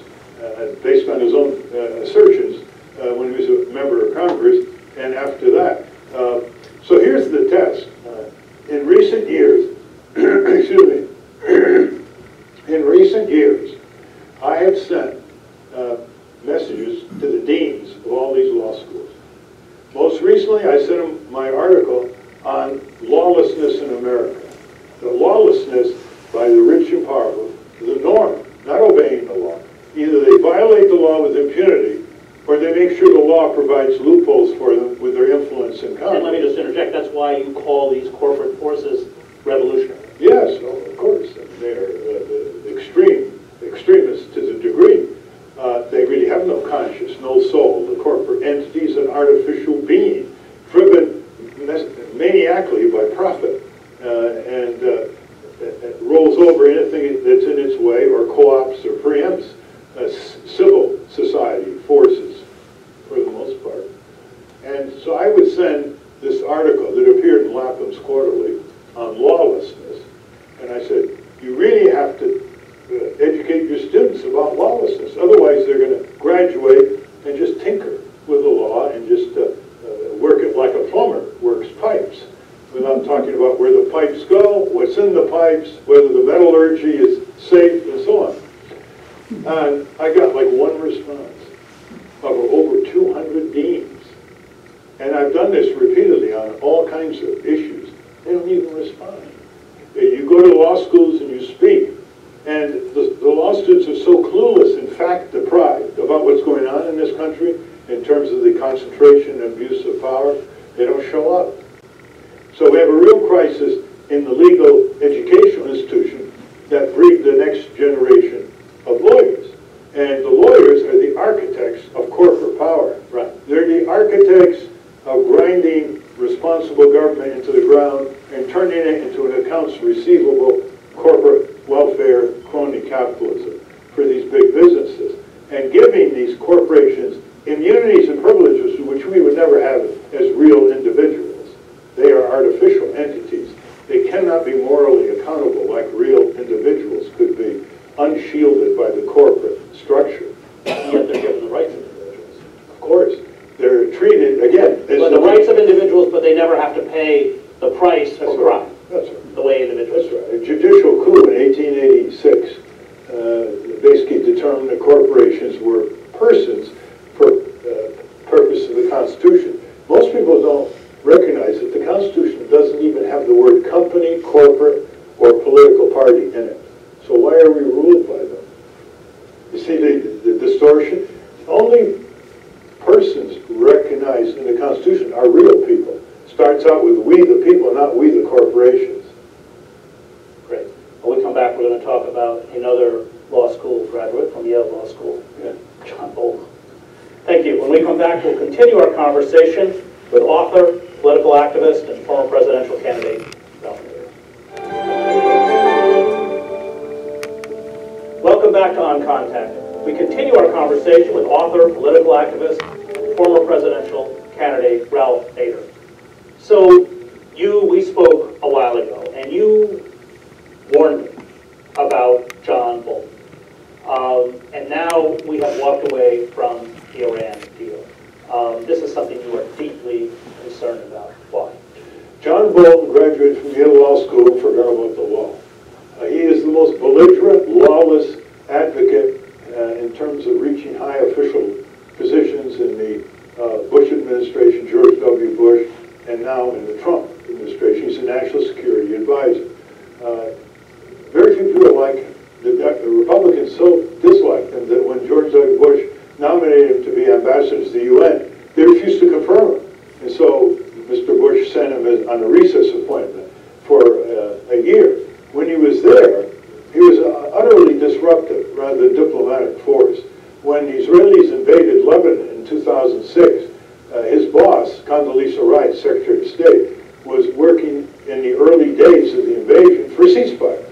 based on his own assertions when he was a member of Congress and after that. So here's the test. In recent years, excuse me, in recent years, I have sent messages to the deans of all these law schools. Most recently, I sent them my article on lawlessness in America. The lawlessness by the rich and powerful is the norm, not obeying the law. Either they violate the law with impunity, or they make sure the law provides loopholes for them with their influence in Congress. And let me just interject. That's why you call these corporate forces revolutionary. Yes, of course. They're extremists to the degree. They really have no conscience, no soul. The corporate entity is an artificial being, driven maniacally by profit, and it rolls over anything that's in its way, or co-ops or preempts civil society forces, for the most part. And so I would send this article that appeared in Lapham's Quarterly on lawlessness, and I said, you really have to educate your students about lawlessness. Otherwise, they're going to graduate and just tinker with the law and just work it like a plumber works pipes, without talking about where the pipes go, what's in the pipes, whether the metallurgy is safe, and so on. And I got like one response of over 200 deans. And I've done this repeatedly on all kinds of issues. They don't even respond. You go to law schools and you speak, and the law students are so clueless and fact-deprived about what's going on in this country in terms of the concentration and abuse of power, they don't show up. So we have a real crisis in the legal educational institution that breed the next generation of lawyers. And the lawyers are the architects of corporate power. Right. They're the architects of grinding responsible government into the ground and turning it into an accounts receivable corporate welfare crony capitalism for these big businesses, and giving these corporations immunities and privileges which we would never have as real individuals. They are artificial entities. They cannot be morally accountable like real individuals could be, unshielded by the corporate structure. Yet they're given the rights of individuals. Of course, they're treated, again, as But the rights of individuals, but they never have to pay the price for crime. That's right. The way individuals. That's right. A judicial coup in 1886 basically determined that corporations were persons for purpose of the Constitution. Most people don't recognize that the Constitution doesn't even have the word company, corporate, or political party in it. So why are we ruled by them? You see the distortion? Only persons recognized in the Constitution are real people. Starts out with we the people, not we the corporations. Great. When we come back, we're going to talk about another law school graduate from Yale Law School, John Bolton. Thank you. When we come back, we'll continue our conversation with author, political activist, and former presidential candidate, Ralph Nader. Welcome back to On Contact. We continue our conversation with author, political activist, and former presidential candidate, Ralph Nader. So we spoke a while ago, and you warned me about John Bolton. And now we have walked away from the Iran deal. This is something you are deeply concerned about. Why? John Bolton graduated from Yale Law School and forgot about the law. He most belligerent, lawless advocate in terms of reaching high official positions in the Bush administration, George W. Bush, and now in the Trump administration. He's a national security advisor. Very few people like him. The Republicans so disliked him that when George W. Bush nominated him to be ambassador to the UN, they refused to confirm him. And so Mr. Bush sent him on a recess appointment for a year. When he was there, he was utterly disruptive rather than diplomatic force. When the Israelis invaded Lebanon in 2006, his boss, Condoleezza Rice, Secretary of State, was working in the early days of the invasion for a ceasefire.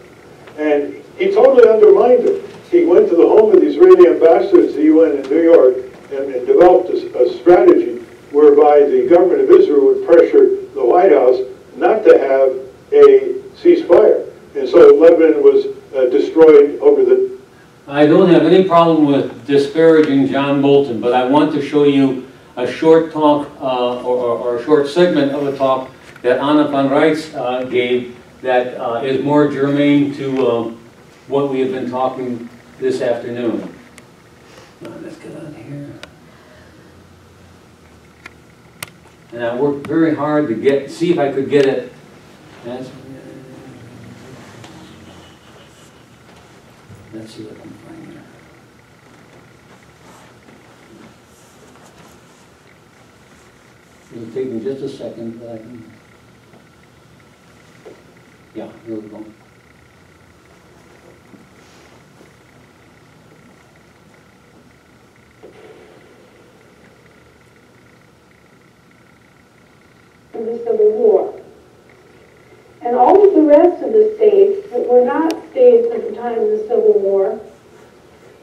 And he totally undermined it. He went to the home of the Israeli ambassador to the UN in New York and developed a strategy whereby the government of Israel would pressure the White House not to have a ceasefire. And so Lebanon was destroyed over the... I don't have any problem with disparaging John Bolton, but I want to show you a short talk or a short segment of a talk that Anna van Rijts gave that is more germane to what we have been talking this afternoon. Let's get on here. And I worked very hard to see if I could get it. Let's see what I can find here. It'll take me just a second, but I can... Yeah, here we go. The Civil War. And all of the rest of the states that were not states at the time of the Civil War.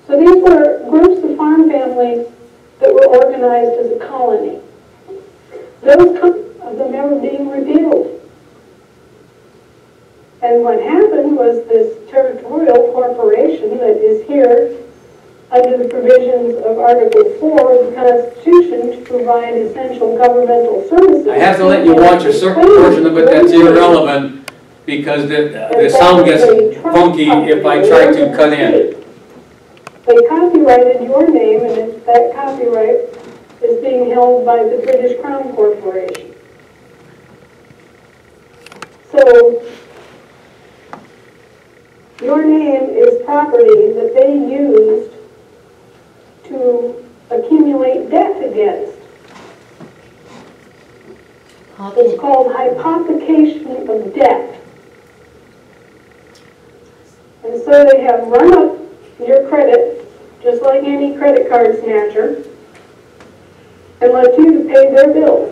So these were groups of farm families that were organized as a colony. Those of them ever being repealed. And what happened was this territorial corporation that is here under the provisions of Article 4 of the Constitution to provide essential governmental services. I have to let you watch a certain portion of it that's irrelevant because the sound gets funky if I try to cut in. They copyrighted your name, and that copyright is being held by the British Crown Corporation. So, your name is property that they used to accumulate debt against. It's called hypothecation of debt. And so they have run up your credit, just like any credit card snatcher, and want you to pay their bills.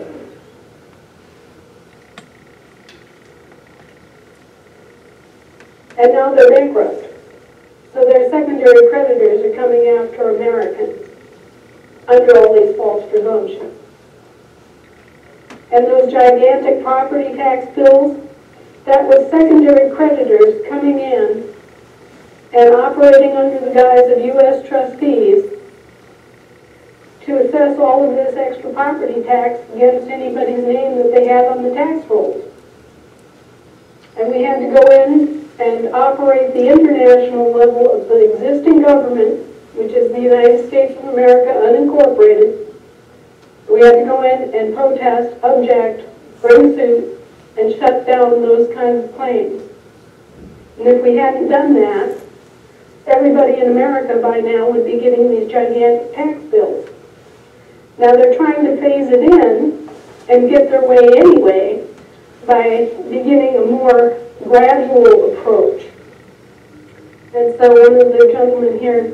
And now they're bankrupt. So their secondary creditors are coming after Americans under all these false presumptions. And those gigantic property tax bills, that was secondary creditors coming in and operating under the guise of U.S. trustees to assess all of this extra property tax against anybody's name that they had on the tax rolls. And we had to go in and operate the international level of the existing government, which is the United States of America unincorporated. We had to go in and protest, object, bring suit, and shut down those kinds of claims. And if we hadn't done that, everybody in America by now would be getting these gigantic tax bills. Now they're trying to phase it in and get their way anyway by beginning a more gradual approach. And so one of the gentlemen here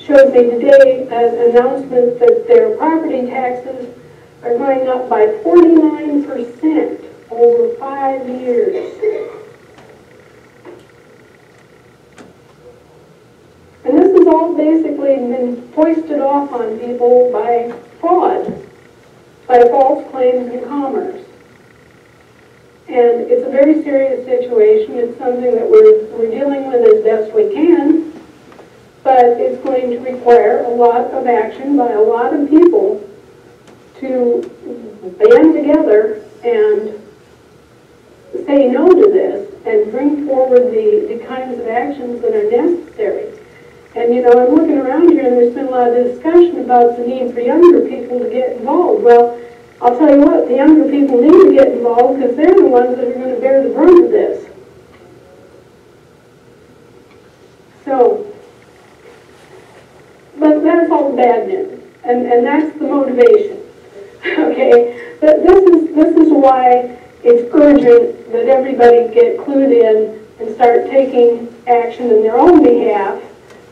showed me today an announcement that their property taxes are going up by 49% over 5 years. And this has all basically been foisted off on people by fraud, by false claims in commerce. And it's a very serious situation. It's something that we're dealing with as best we can, but it's going to require a lot of action by a lot of people to band together and say no to this and bring forward the kinds of actions that are necessary. And you know, I'm looking around here and there's been a lot of discussion about the need for younger people to get involved. Well, I'll tell you what, the younger people need to get involved because they're the ones that are going to bear the brunt of this. So, but that's all the bad news, and that's the motivation. Okay, but this is why it's urgent that everybody get clued in and start taking action in their own behalf.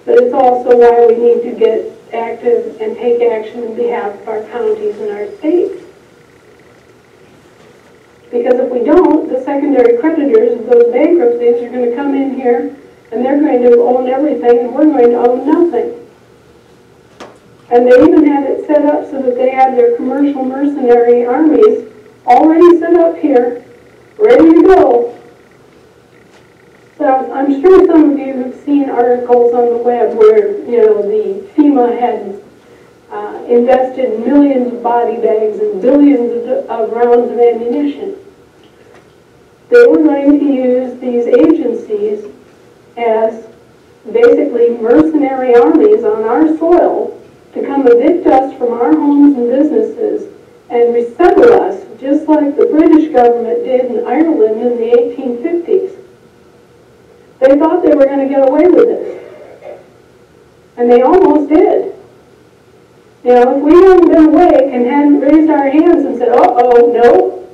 But it's also why we need to get active and take action on behalf of our counties and our states. Because if we don't, the secondary creditors of those bankruptcies are going to come in here and they're going to own everything and we're going to own nothing. And they even had it set up so that they have their commercial mercenary armies already set up here, ready to go. So I'm sure some of you have seen articles on the web where, you know, the FEMA had invested millions of body bags and billions of rounds of ammunition. They were going to use these agencies as basically mercenary armies on our soil to come evict us from our homes and businesses and resettle us, just like the British government did in Ireland in the 1850s. They thought they were going to get away with this. And they almost did. You know, if we hadn't been awake and hadn't raised our hands and said, uh-oh, no.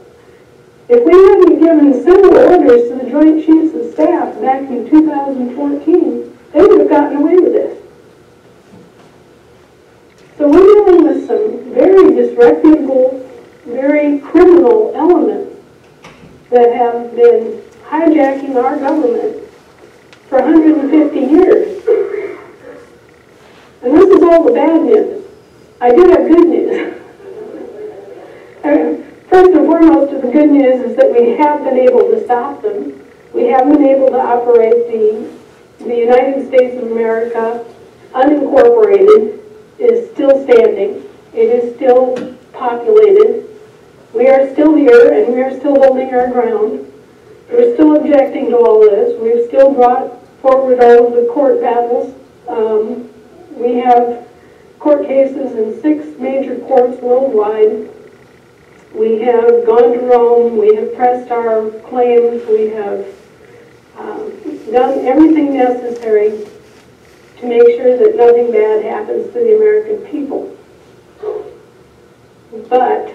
If we hadn't given similar orders to the Joint Chiefs of Staff back in 2014, they would have gotten away with this. So we're dealing with some very disreputable, very criminal elements that have been hijacking our government for 150 years. And this is all the bad news. I do have good news. First and foremost, the good news is that we have been able to stop them. We have been able to operate the United States of America unincorporated is still standing. It is still populated. We are still here and we are still holding our ground. We're still objecting to all this. We've still brought forward all of the court battles. We have court cases in 6 major courts worldwide. We have gone to Rome. We have pressed our claims. We have done everything necessary to make sure that nothing bad happens to the American people. But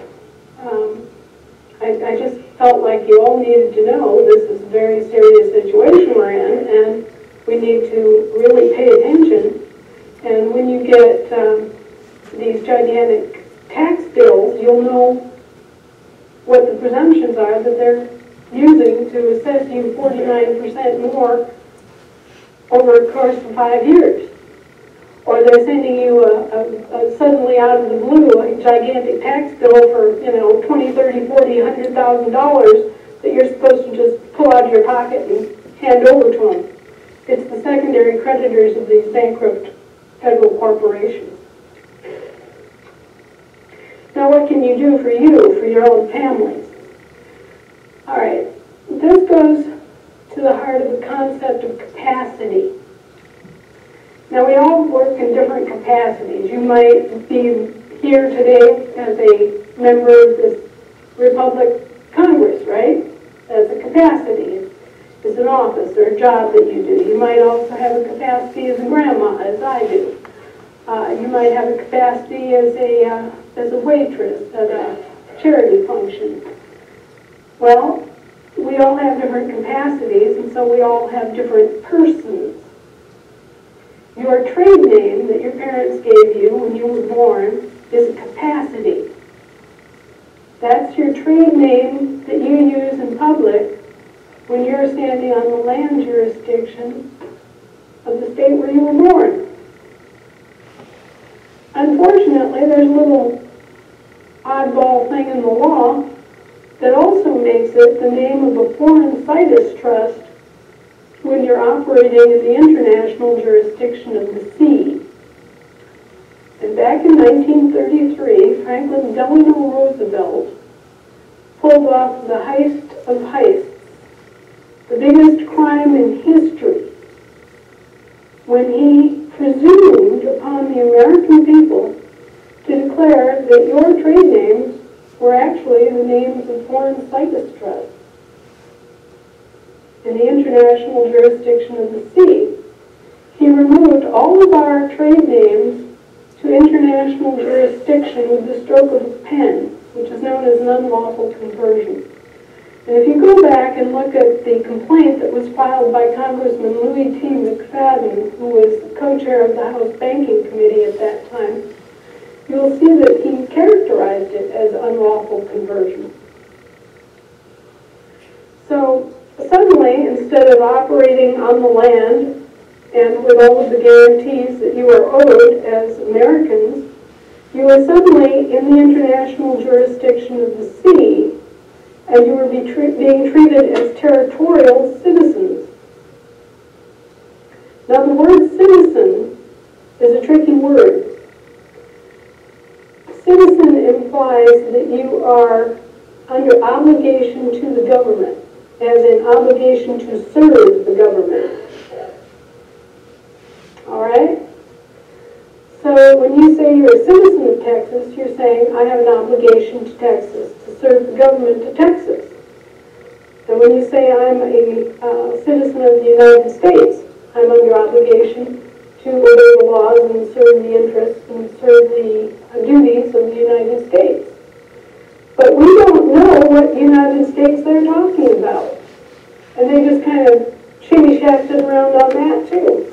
I just felt like you all needed to know this is a very serious situation we're in, and we need to really pay attention. And when you get these gigantic tax bills, you'll know what the presumptions are that they're using to assess you 49% more over a course of 5 years. Or they're sending you a suddenly out of the blue a gigantic tax bill for, you know, $20, $30, $40, $100,000 that you're supposed to just pull out of your pocket and hand over to them. It's the secondary creditors of these bankrupt federal corporations. Now what can you do for you, for your own families? All right, this goes to the heart of the concept of capacity. Now we all work in different capacities. You might be here today as a member of this Republic Congress, right? That's a capacity. It's an office or a job that you do. You might also have a capacity as a grandma, as I do. You might have a capacity as a waitress at a charity function. Well, we all have different capacities, and so we all have different persons. Your trade name that your parents gave you when you were born is a capacity. That's your trade name that you use in public when you're standing on the land jurisdiction of the state where you were born. Unfortunately, there's a little oddball thing in the law that also makes it the name of a foreign situs trust when you're operating in the international jurisdiction of the sea. And back in 1933, Franklin Delano Roosevelt pulled off the heist of heists the biggest crime in history when he presumed upon the American people to declare that your trade names were actually the names of foreign situs trusts in the international jurisdiction of the sea. He removed all of our trade names to international jurisdiction with the stroke of a pen, which is known as an unlawful conversion. And if you go back and look at the complaint that was filed by Congressman Louis T. McFadden, who was the co-chair of the House Banking Committee at that time, you'll see that he characterized it as unlawful conversion. So suddenly, instead of operating on the land and with all of the guarantees that you are owed as Americans, you are suddenly in the international jurisdiction of the sea, and you are being treated as territorial citizens. Now, the word citizen is a tricky word. Citizen implies that you are under obligation to the government, as in obligation to serve the government. All right? So when you say you're a citizen of Texas, you're saying, I have an obligation to Texas, to serve the government of Texas. And when you say I'm a citizen of the United States, I'm under obligation to obey the laws and serve the interests and serve the duties of the United States. But we don't know what United States they're talking about. And they just kind of shimmy-shafted around on that too.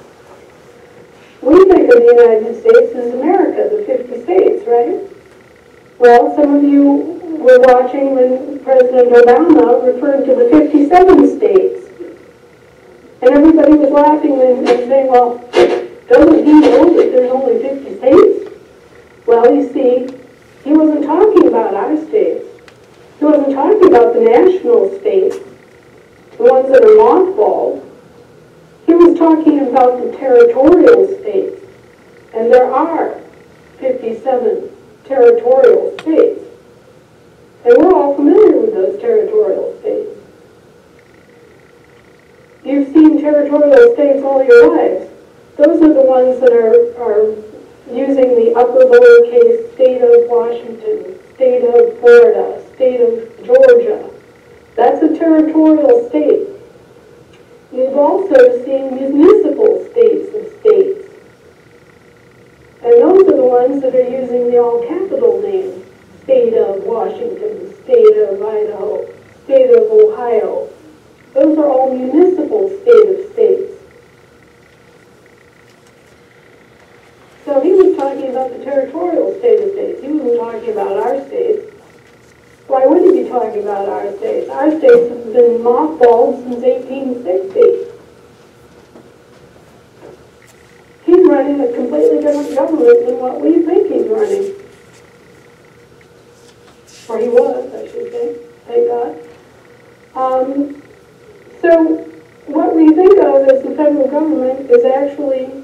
We think of the United States as America, the 50 states, right? Well, some of you were watching when President Obama referred to the 57 states. And everybody was laughing and saying, well, doesn't he know that there's only 50 states? Well, you see, he wasn't talking about our states. He wasn't talking about the national states, the ones that are mothballed. He was talking about the territorial states. And there are 57 territorial states. And we're all familiar with those territorial states. You've seen territorial states all your lives. Those are the ones that are using the upper lowercase state of Washington, state of Florida, state of Georgia. That's a territorial state. You've also seen municipal states of states. And those are the ones that are using the all-capital name. State of Washington, state of Idaho, state of Ohio. Those are all municipal state of states. So he was talking about the territorial state of states. He wasn't talking about our states. Why would he be talking about our states? Our states have been mothballed since 1860. He's running a completely different government than what we think he's running. Or he was, I should say. Thank God. So what we think of as the federal government is actually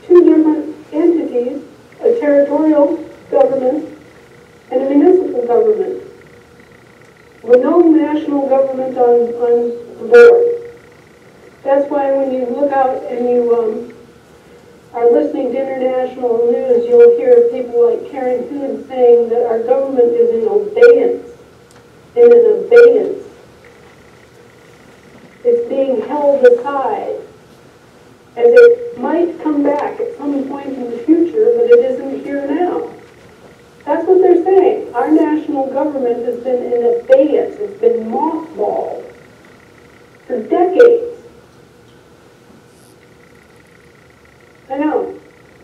two different entities, a territorial government and a municipal government, with no national government on the board. That's why when you look out and you are listening to international news, you'll hear people like Karen Hood saying that our government is in abeyance. In an abeyance. It's being held aside, as it might come back at some point in the future, but it isn't here now. That's what they're saying. Our national government has been in abeyance. It's been mothballed for decades. I know.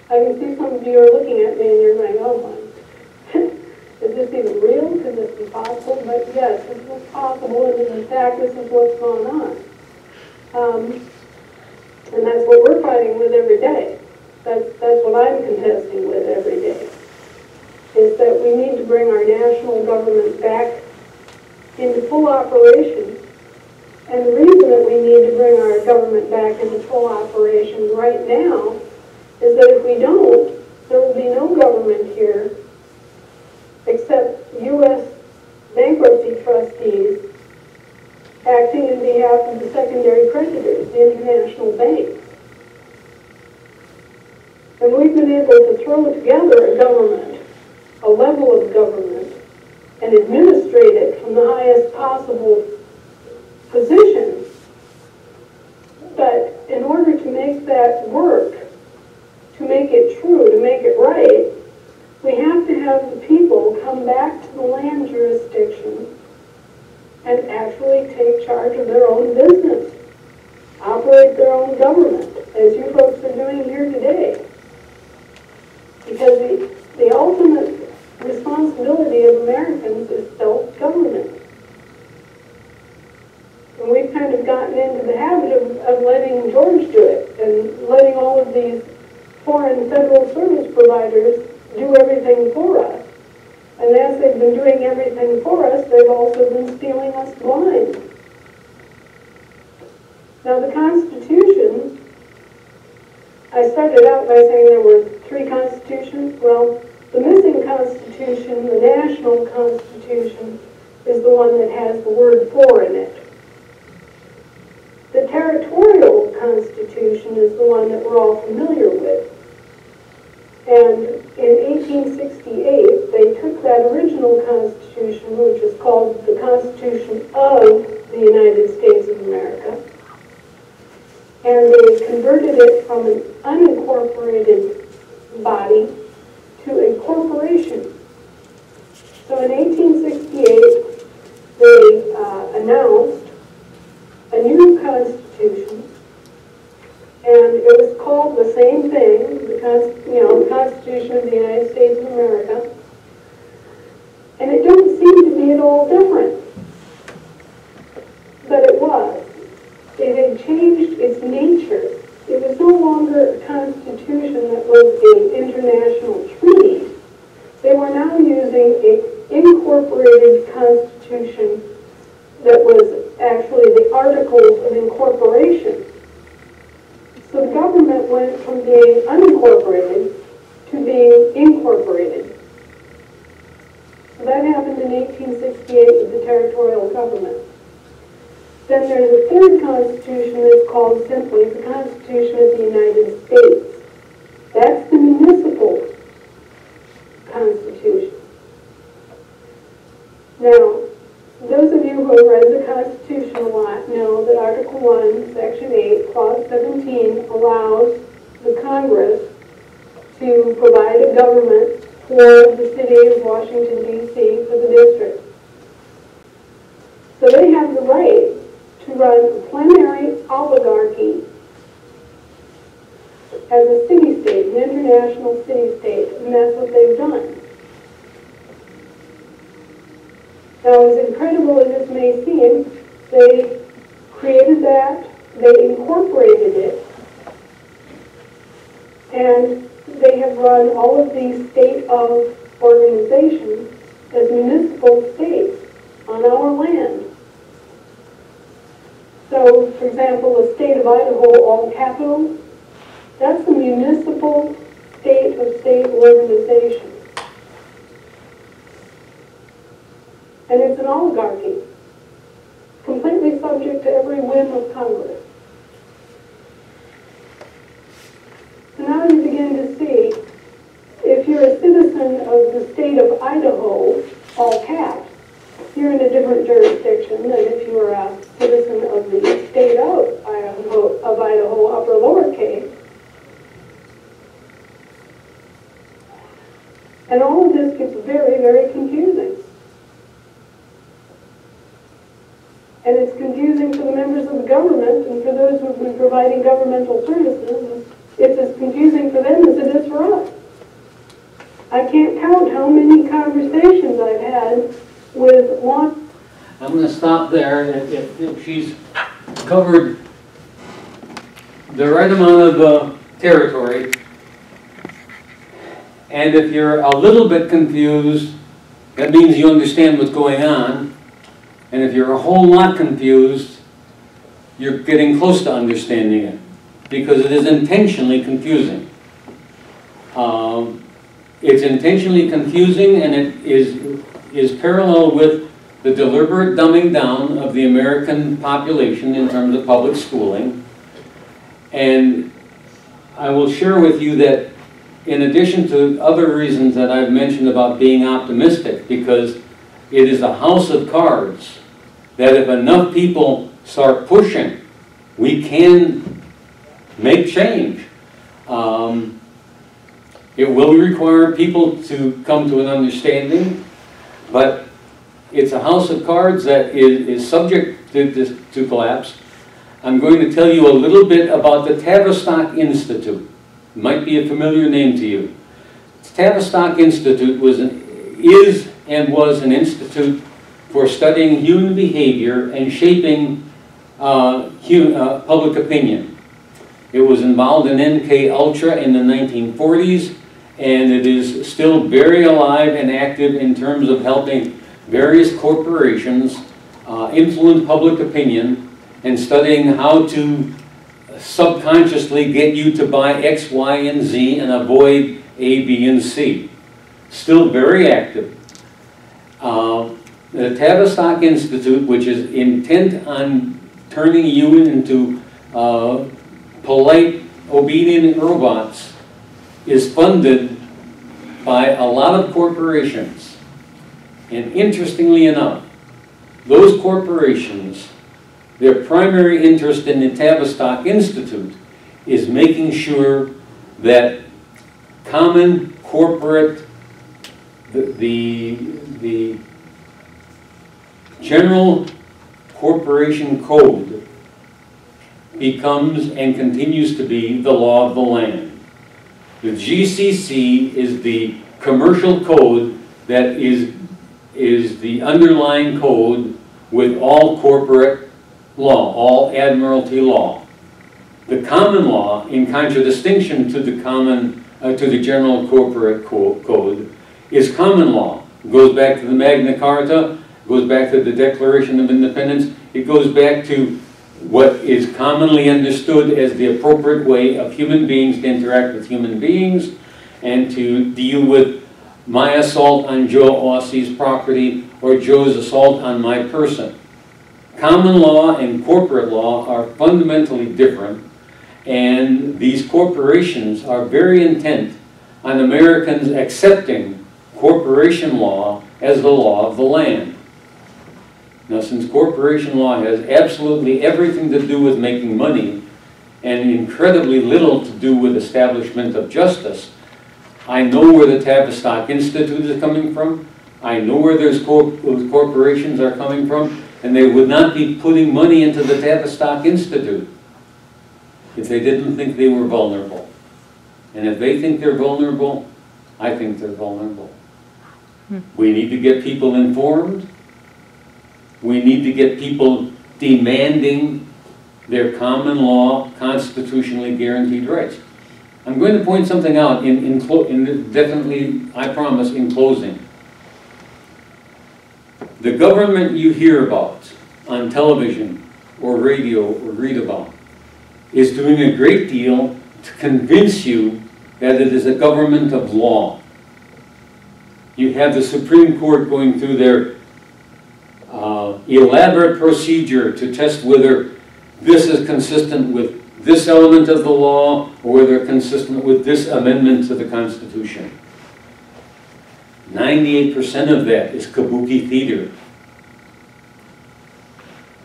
I can see some of you are looking at me and you're going, oh my, is this even real? Could this be possible? But yes, this is possible, and in fact, this is what's going on. And that's what we're fighting with every day. That's what I'm contesting with every day. Is that we need to bring our national government back into full operation. And the reason that we need to bring our government back into full operation right now is that if we don't, there will be no government here except U.S. bankruptcy trustees acting in behalf of the secondary creditors, the international banks. And we've been able to throw together a government, a level of government, and administrate it from the highest possible position. But in order to make that work, to make it true, to make it right, we have to have the people come back to the land jurisdiction and actually take charge of their own business, operate their own government, as you folks are doing here today. Because the ultimate responsibility of Americans is self-government. And we've kind of gotten into the habit of letting George do it and letting all of these foreign federal service providers do everything for us. And as they've been doing everything for us, they've also been stealing us blind. Now the Constitution, I started out by saying there were 3 constitutions. Well, the missing constitution, the national constitution, is the one that has the word "for" in it. The territorial constitution is the one that we're all familiar with. And in 1868, they took that original constitution, which is called the Constitution of the United States of America, and they converted it from an unincorporated body to a corporation. So in 1868, they announced a new constitution, and it was called the same thing, the Constitution of the United States of America, and it didn't seem to be at all different, but it was. It had changed its nature. It was no longer a constitution that was an international treaty. They were now using an incorporated constitution that was actually the Articles of Incorporation. So the government went from being unincorporated to being incorporated. So that happened in 1868 with the territorial government. Then there's a third constitution that's called simply the Constitution of the United States. That's the municipal constitution. Now, those of you who have read the Constitution a lot know that Article 1, Section 8, Clause 17 allows the Congress to provide a government for the city of Washington, D.C., for the district. So they have the right to run a plenary oligarchy as a city-state, an international city-state, and that's what they've done. Now, as incredible as this may seem, they created that, they incorporated it, and they have run all of these state-of organizations as municipal states on our land. So, for example, the state of Idaho, all capitals, that's a municipal state-of-state organization. And it's an oligarchy, completely subject to every whim of Congress. So now you begin to see, if you're a citizen of the state of Idaho, all caps, you're in a different jurisdiction than if you were a citizen of the state of Idaho, upper lowercase. And all of this gets very, very confusing. And it's confusing for the members of the government and for those who have been providing governmental services. It's as confusing for them as it is for us. I can't count how many conversations I've had with law. I'm going to stop there. If she's covered the right amount of territory, and if you're a little bit confused, that means you understand what's going on. And if you're a whole lot confused, you're getting close to understanding it, because it is intentionally confusing. It's intentionally confusing, and it is parallel with the deliberate dumbing down of the American population in terms of public schooling. And I will share with you that in addition to other reasons that I've mentioned about being optimistic, because it is a house of cards, that if enough people start pushing, we can make change. It will require people to come to an understanding, but it's a house of cards that is subject to collapse. I'm going to tell you a little bit about the Tavistock Institute. It might be a familiar name to you. The Tavistock Institute is and was an institute for studying human behavior and shaping public opinion. It was involved in MK Ultra in the 1940s, and it is still very alive and active in terms of helping various corporations influence public opinion and studying how to subconsciously get you to buy X, Y, and Z and avoid A, B, and C. Still very active. The Tavistock Institute, which is intent on turning you into polite, obedient robots, is funded by a lot of corporations. And interestingly enough, those corporations, their primary interest in the Tavistock Institute is making sure that common corporate, the general corporation code becomes and continues to be the law of the land. The GCC is the commercial code that is the underlying code with all corporate law, all admiralty law. The common law, in contradistinction to the general corporate code, is common law. It goes back to the Magna Carta, it goes back to the Declaration of Independence, it goes back to what is commonly understood as the appropriate way of human beings to interact with human beings and to deal with my assault on Joe Aussie's property or Joe's assault on my person. Common law and corporate law are fundamentally different, and these corporations are very intent on Americans accepting corporation law as the law of the land. Now, since corporation law has absolutely everything to do with making money and incredibly little to do with establishment of justice, I know where the Tavistock Institute is coming from. I know where those corporations are coming from, and they would not be putting money into the Tavistock Institute if they didn't think they were vulnerable. And if they think they're vulnerable, I think they're vulnerable. We need to get people informed. We need to get people demanding their common law, constitutionally guaranteed rights. I'm going to point something out definitely, I promise, in closing. The government you hear about on television or radio or read about is doing a great deal to convince you that it is a government of law. You have the Supreme Court going through their elaborate procedure to test whether this is consistent with this element of the law or whether consistent with this amendment to the Constitution. 98% of that is kabuki theater.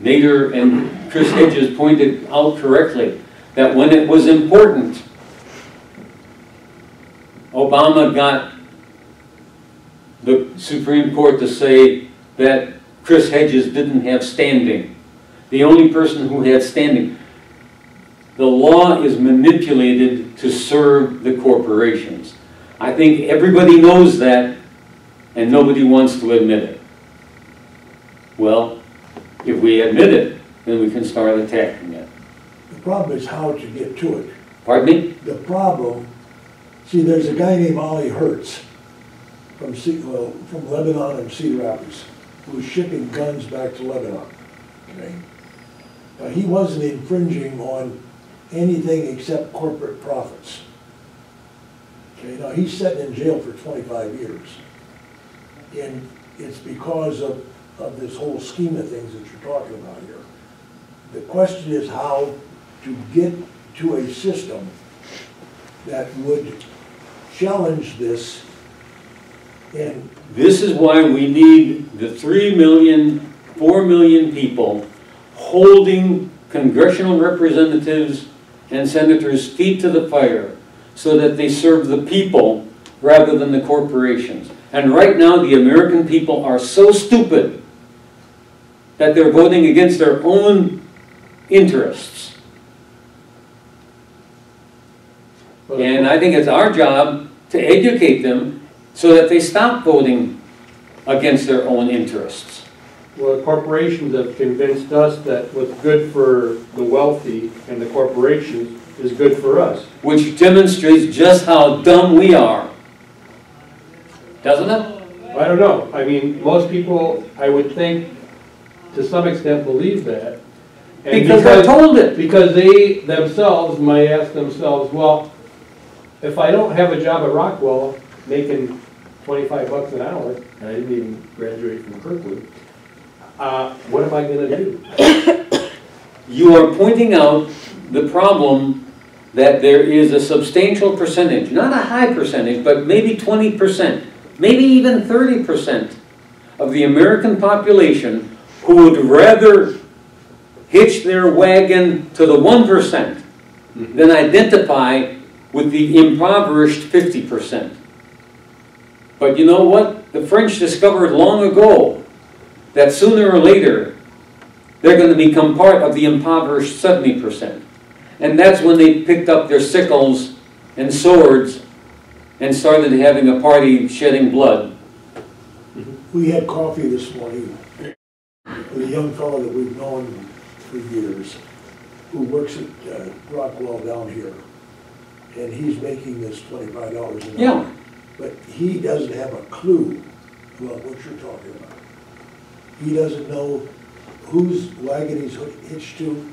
Nader and Chris Hedges pointed out correctly that when it was important, Obama got the Supreme Court to say that Chris Hedges didn't have standing. The only person who had standing. The law is manipulated to serve the corporations. I think everybody knows that, and nobody wants to admit it. Well, if we admit it, then we can start attacking it. The problem is how to get to it. Pardon me? The problem, see, there's a guy named Ollie Hertz from Lebanon and Cedar Rapids who's shipping guns back to Lebanon. Okay? Now, he wasn't infringing on anything except corporate profits. Okay? Now, he's sitting in jail for 25 years. And it's because of of this whole scheme of things that you're talking about here. The question is how to get to a system that would challenge this. And this is why we need the 3 million, 4 million people holding congressional representatives and senators' feet to the fire so that they serve the people rather than the corporations. And right now the American people are so stupid that they're voting against their own interests. And I think it's our job to educate them so that they stop voting against their own interests. Well, corporations have convinced us that what's good for the wealthy and the corporations is good for us. Which demonstrates just how dumb we are. Doesn't it? I don't know. I mean, most people, I would think, to some extent believe that. And because they're told it. Because they themselves might ask themselves, well, if I don't have a job at Rockwell making 25 bucks an hour, and I didn't even graduate from Kirkwood, what am I going to do? You are pointing out the problem that there is a substantial percentage, not a high percentage, but maybe 20%, maybe even 30% of the American population who would rather hitch their wagon to the 1% than identify with the impoverished 50%. But you know what? The French discovered long ago that sooner or later they're going to become part of the impoverished 70%. And that's when they picked up their sickles and swords and started having a party shedding blood. we had coffee this morning with a young fellow that we've known for years who works at Rockwell down here. And he's making this $25 an hour. Yeah. But he doesn't have a clue about what you're talking about. He doesn't know whose wagon he's hitched to.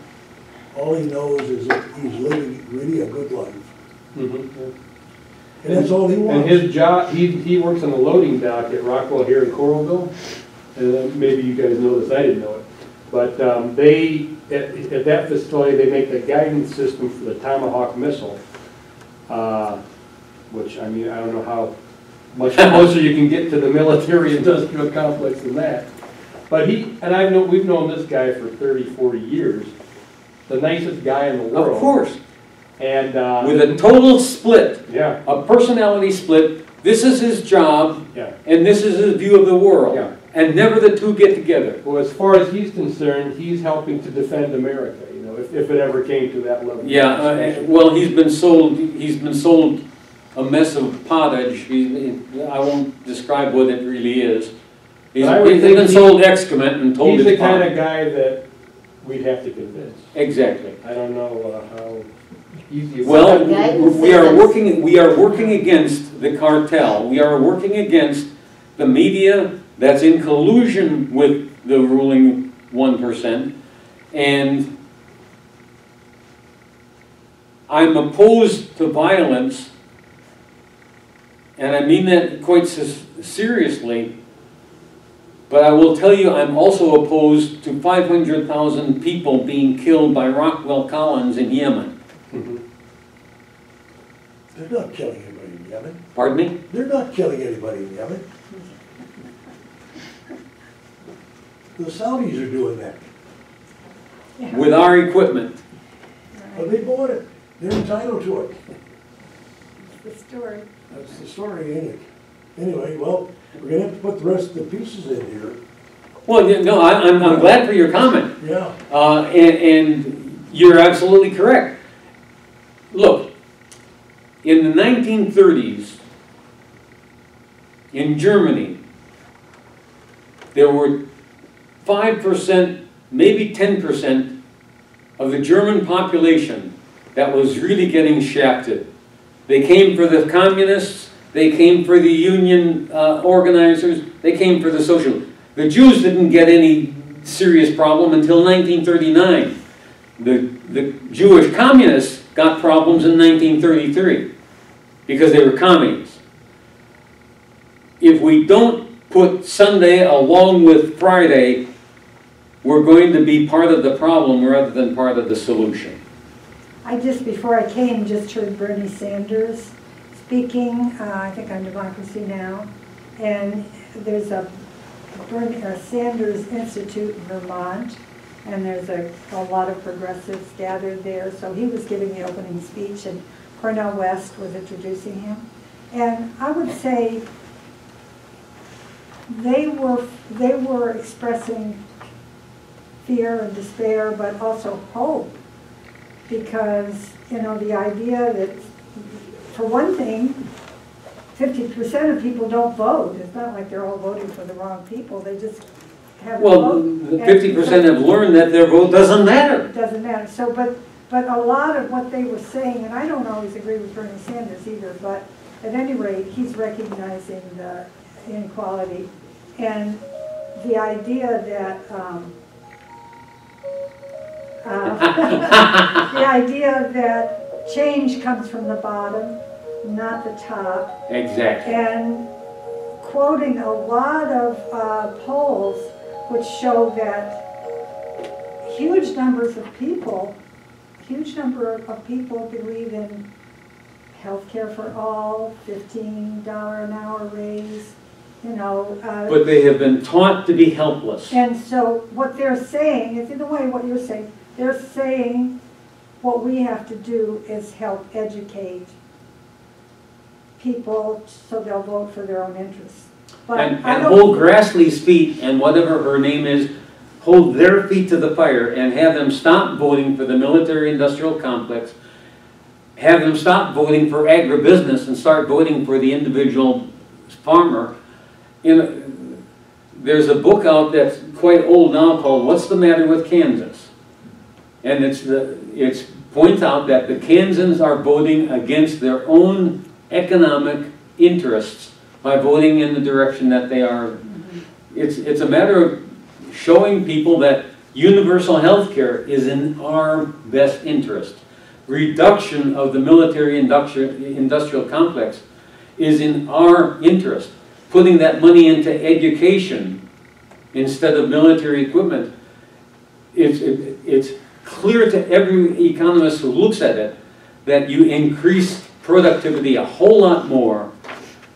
All he knows is that he's living really a good life. Mm-hmm. And that's all he wants. And his job, he works on the loading dock at Rockwell here in Coralville. And maybe you guys know this, I didn't know it. But they, at that facility, they make the guidance system for the Tomahawk missile. Which, I mean, I don't know how much closer you can get to the military-industrial complex than that. But we've known this guy for 30, 40 years. The nicest guy in the world. Of course. And with a total split, yeah, a personality split. This is his job, yeah, and this is his view of the world. Yeah. And never the two get together. Well, as far as he's concerned, he's helping to defend America. You know, if it ever came to that level. Yeah. Well, he's been sold a mess of pottage. I won't describe what it really is. He's been sold excrement and told he's it's the kind pottage. of guy that we'd have to convince. Exactly. I don't know how easy. It Well, is. we are working against the cartel. We are working against the media that's in collusion with the ruling 1%, and I'm opposed to violence, and I mean that quite seriously. But I will tell you, I'm also opposed to 500,000 people being killed by Rockwell Collins in Yemen. Mm-hmm. They're not killing anybody in Yemen. Pardon me? They're not killing anybody in Yemen. The Saudis are doing that. Yeah. With our equipment. But they bought it. They're entitled to it. That's the story. That's the story, ain't it? Anyway, well, we're gonna have to put the rest of the pieces in here. Well, no, I'm glad for your comment. Yeah. And you're absolutely correct. Look, in the 1930s, in Germany, there were 5%, maybe 10% of the German population that was really getting shafted. They came for the communists, they came for the union organizers, they came for the social. The Jews didn't get any serious problem until 1939. The Jewish communists got problems in 1933 because they were communists. If we don't put Sunday along with Friday, we're going to be part of the problem rather than part of the solution. I just, before I came, just heard Bernie Sanders speaking, I think on Democracy Now! And there's a Sanders Institute in Vermont, and there's a lot of progressives gathered there. So he was giving the opening speech, and Cornel West was introducing him. And I would say they were expressing fear and despair, but also hope. Because, you know, the idea that, for one thing, 50% of people don't vote. It's not like they're all voting for the wrong people. They just haven't voted. Well, 50% have learned that their vote doesn't matter. It doesn't matter. So, but a lot of what they were saying, and I don't always agree with Bernie Sanders either, but at any rate, he's recognizing the inequality and the idea that the idea that change comes from the bottom, not the top. Exactly. And quoting a lot of polls which show that huge numbers of people believe in health care for all, $15 an hour raise, you know. But they have been taught to be helpless. And so what they're saying is, in a way, what you're saying, they're saying what we have to do is help educate people so they'll vote for their own interests. But and hold Grassley's feet, and whatever her name is, hold their feet to the fire and have them stop voting for the military-industrial complex, have them stop voting for agribusiness and start voting for the individual farmer. You know, there's a book out that's quite old now called "What's the Matter with Kansas?" And it points out that the Kansans are voting against their own economic interests by voting in the direction that they are. It's a matter of showing people that universal health care is in our best interest. Reduction of the military-industrial complex is in our interest. Putting that money into education instead of military equipment, it's clear to every economist who looks at it that you increase productivity a whole lot more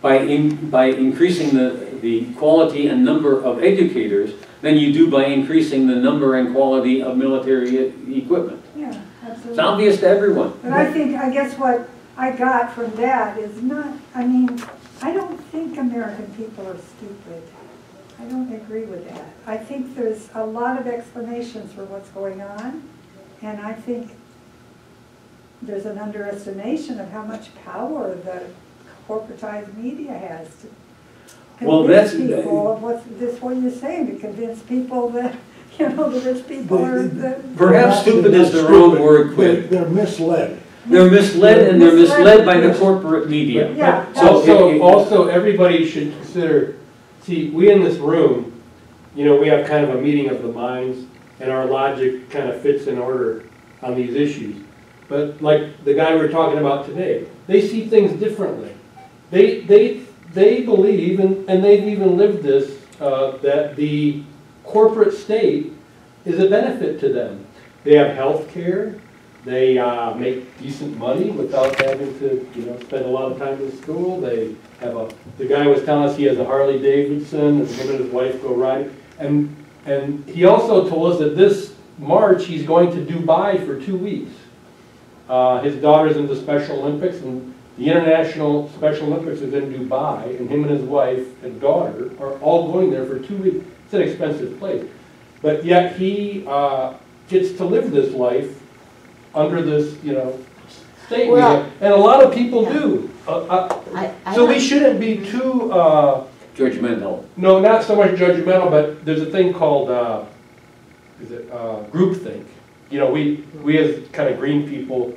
by increasing the quality and number of educators than you do by increasing the number and quality of military equipment. Yeah, absolutely. It's obvious to everyone. But I guess what I got from that is not, I mean, I don't think American people are stupid. I don't agree with that. I think there's a lot of explanations for what's going on, and I think there's an underestimation of how much power the corporatized media has to convince people of what you're saying, to convince people that, you know, the rich people are the... Perhaps stupid is the wrong word, Quinn. They're misled. They're misled, and they're misled by the corporate media. Yeah. So Also, everybody should consider, see, we in this room, you know, we have kind of a meeting of the minds, and our logic kind of fits in order on these issues. But like the guy we were talking about today, they see things differently. They believe, and they've even lived this, that the corporate state is a benefit to them. They have health care. They make decent money without having to, you know, spend a lot of time in school. They have the guy was telling us he has a Harley Davidson, and him and his wife go riding. And he also told us that this March he's going to Dubai for 2 weeks. His daughter's in the Special Olympics, and the International Special Olympics is in Dubai, and him and his wife and daughter are all going there for 2 weeks. It's an expensive place. But yet he gets to live this life under this, you know, state. Well, and a lot of people do. So we shouldn't be too... judgmental. No, not so much judgmental, but there's a thing called groupthink. You know, we as kind of green people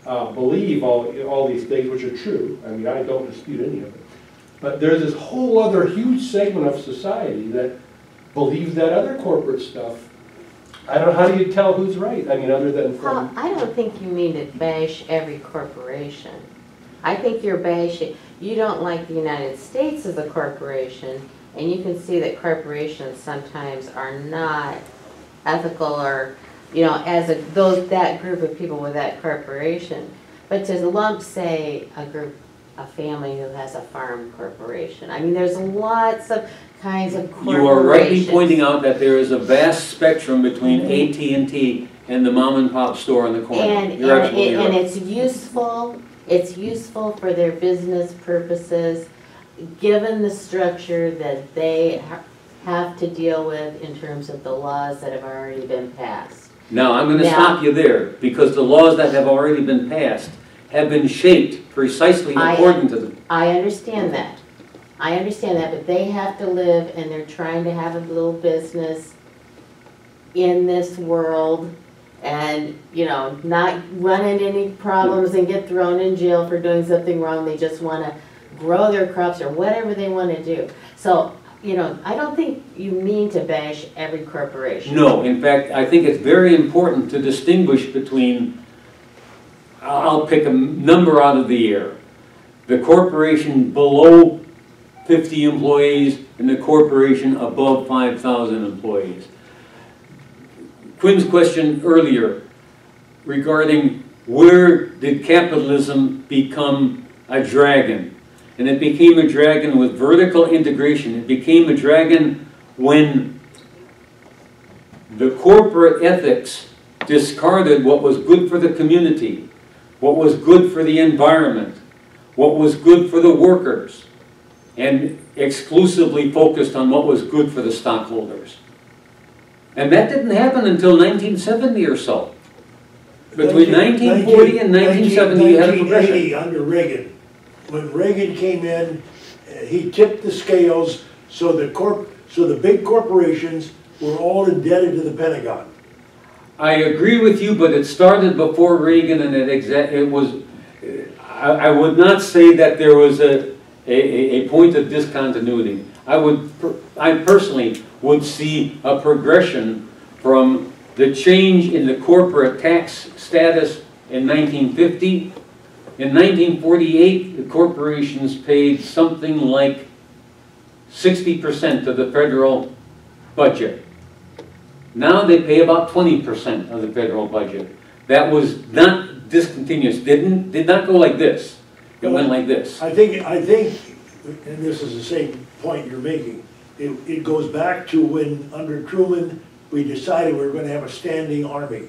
believe all these things, which are true. I mean, I don't dispute any of it. But there's this whole other huge segment of society that believes that other corporate stuff. I don't know, how do you tell who's right? I mean, other than from... I don't think you mean to bash every corporation. I think you're bashing, you don't like the United States as a corporation, And you can see that corporations sometimes are not ethical or, you know, as that group of people with that corporation. But to lump, say, a family who has a farm corporation. I mean, there's lots of kinds of corporations. You are rightly pointing out that there is a vast spectrum between AT&T and the mom and pop store on the corner. And it's useful. It's useful for their business purposes, given the structure that they have to deal with in terms of the laws that have already been passed. Now, I'm going to stop you there, because the laws that have already been passed have been shaped precisely according to them. I understand that. I understand that, but they have to live, and they're trying to have a little business in this world and, you know, not run into any problems and get thrown in jail for doing something wrong. They just want to grow their crops or whatever they want to do. So, you know, I don't think you mean to bash every corporation. No, in fact, I think it's very important to distinguish between, I'll pick a number out of the air, the corporation below 50 employees and the corporation above 5,000 employees. Quinn's question earlier regarding where did capitalism become a dragon? And it became a dragon with vertical integration. It became a dragon when the corporate ethics discarded what was good for the community, what was good for the environment, what was good for the workers, and exclusively focused on what was good for the stockholders. And that didn't happen until 1970 or so. Between 1940 and 1970, you had a progression. 1980 under Reagan. When Reagan came in, he tipped the scales so the big corporations were all indebted to the Pentagon. I agree with you, but it started before Reagan, and it was. I would not say that there was a point of discontinuity. I personally would see a progression from the change in the corporate tax status in 1950. In 1948, the corporations paid something like 60% of the federal budget. Now they pay about 20% of the federal budget. That was not discontinuous. Did not go like this. It went like this. I think, and this is the same point you're making, it goes back to when under Truman we decided we were going to have a standing army.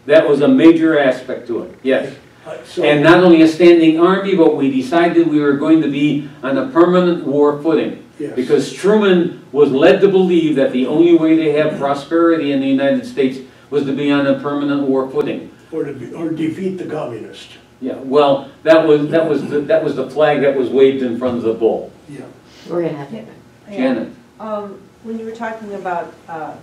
That was a major aspect to it, yes. So, and not only a standing army, but we decided we were going to be on a permanent war footing. yes. Because Truman was led to believe that the only way to have prosperity in the United States was to be on a permanent war footing. Or defeat the communists. Yeah, well, that was the flag that was waved in front of the bull. Yeah. We're gonna have to. Janet. When you were talking about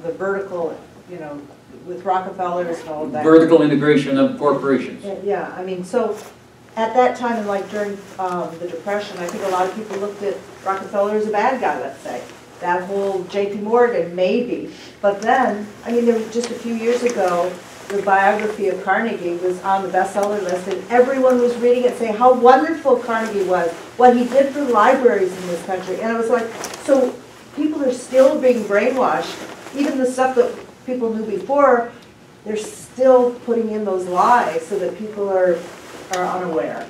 the vertical, you know, with Rockefellers and all of that. Vertical integration of corporations. Yeah, I mean, so at that time, and like during the Depression, I think a lot of people looked at Rockefeller as a bad guy, let's say. That whole J.P. Morgan, maybe. But then, I mean, there was just a few years ago, the biography of Carnegie was on the bestseller list, and everyone was reading it saying how wonderful Carnegie was, what he did for libraries in this country. And I was like, so people are still being brainwashed. Even the stuff that people knew before, they're still putting in those lies so that people are unaware.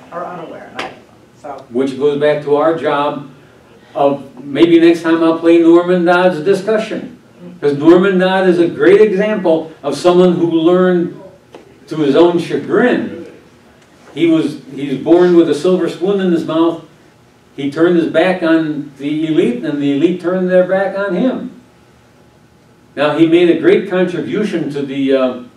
So. Which goes back to our job of maybe next time I'll play Norman Dodd's discussion. Because Norman Dodd is a great example of someone who learned to his own chagrin. He's born with a silver spoon in his mouth. He turned his back on the elite, and the elite turned their back on him. Now, he made a great contribution to the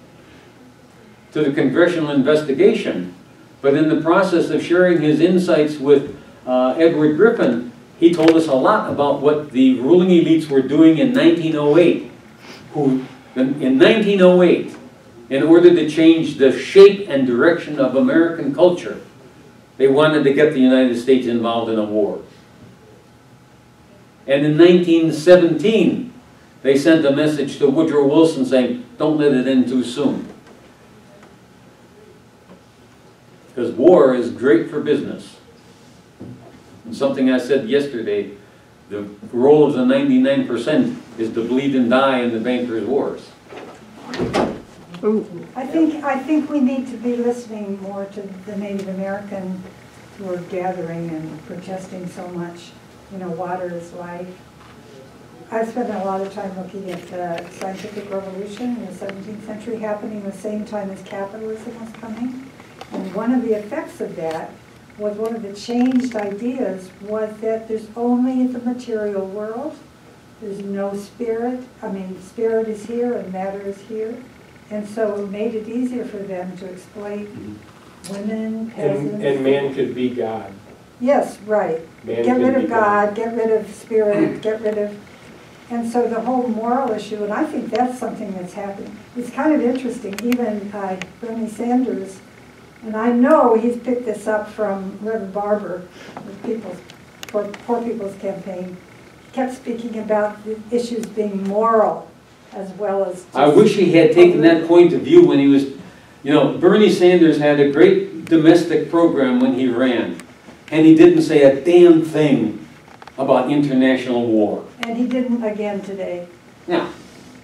congressional investigation, but in the process of sharing his insights with Edward Griffin, he told us a lot about what the ruling elites were doing in 1908. In 1908, in order to change the shape and direction of American culture, they wanted to get the United States involved in a war. And in 1917, they sent a message to Woodrow Wilson saying, don't let it end too soon. Because war is great for business. And something I said yesterday, The role of the 99% is to bleed and die in the bankers' wars. I think we need to be listening more to the Native American who are gathering and protesting so much. You know, water is life. I've spent a lot of time looking at the scientific revolution in the 17th century happening the same time as capitalism was coming. And one of the effects of that was one of the changed ideas was that there's only the material world. There's no spirit. I mean, spirit is here and matter is here. And so it made it easier for them to exploit women, peasants. And man could be God. Yes, right. Man Get can rid be of God, get rid of spirit, get rid of... And so the whole moral issue, and I think that's something that's happening. It's kind of interesting, even Bernie Sanders, and I know he's picked this up from Reverend Barber, Poor People's Campaign, kept speaking about the issues being moral as well as... I wish he had taken that point of view when he was, you know, Bernie Sanders had a great domestic program when he ran, and he didn't say a damn thing about international war. And he didn't again today. Yeah.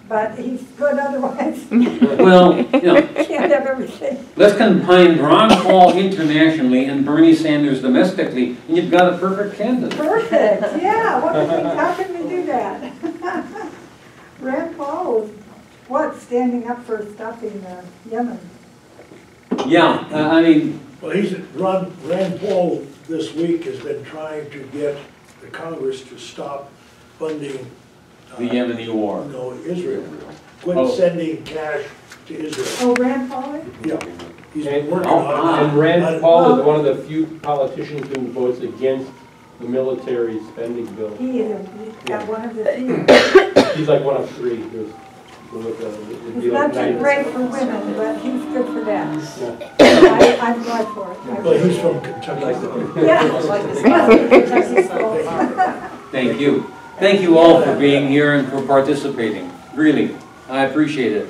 But he's good otherwise. Well, you know, Can't have everything. let's combine Ron Paul internationally and Bernie Sanders domestically, and you've got a perfect candidate. Perfect, yeah, how can we do that? Rand Paul was, what, standing up for stuff in Yemen? Yeah, I mean, Well, Rand Paul this week has been trying to get the Congress to stop funding the Yemeni war. no, Israel. Quit Oh. sending cash to Israel. Oh, Rand Paul? Yeah. He's been And, working on it. and Rand Paul is one of the few politicians who votes against the military spending bill. He is one of the few. He's like one of three. With He's not too great for women, but he's good for that. I'm glad for it. But he's from Kentucky. Yeah. Thank you. Thank you all for being here and for participating. Really, I appreciate it.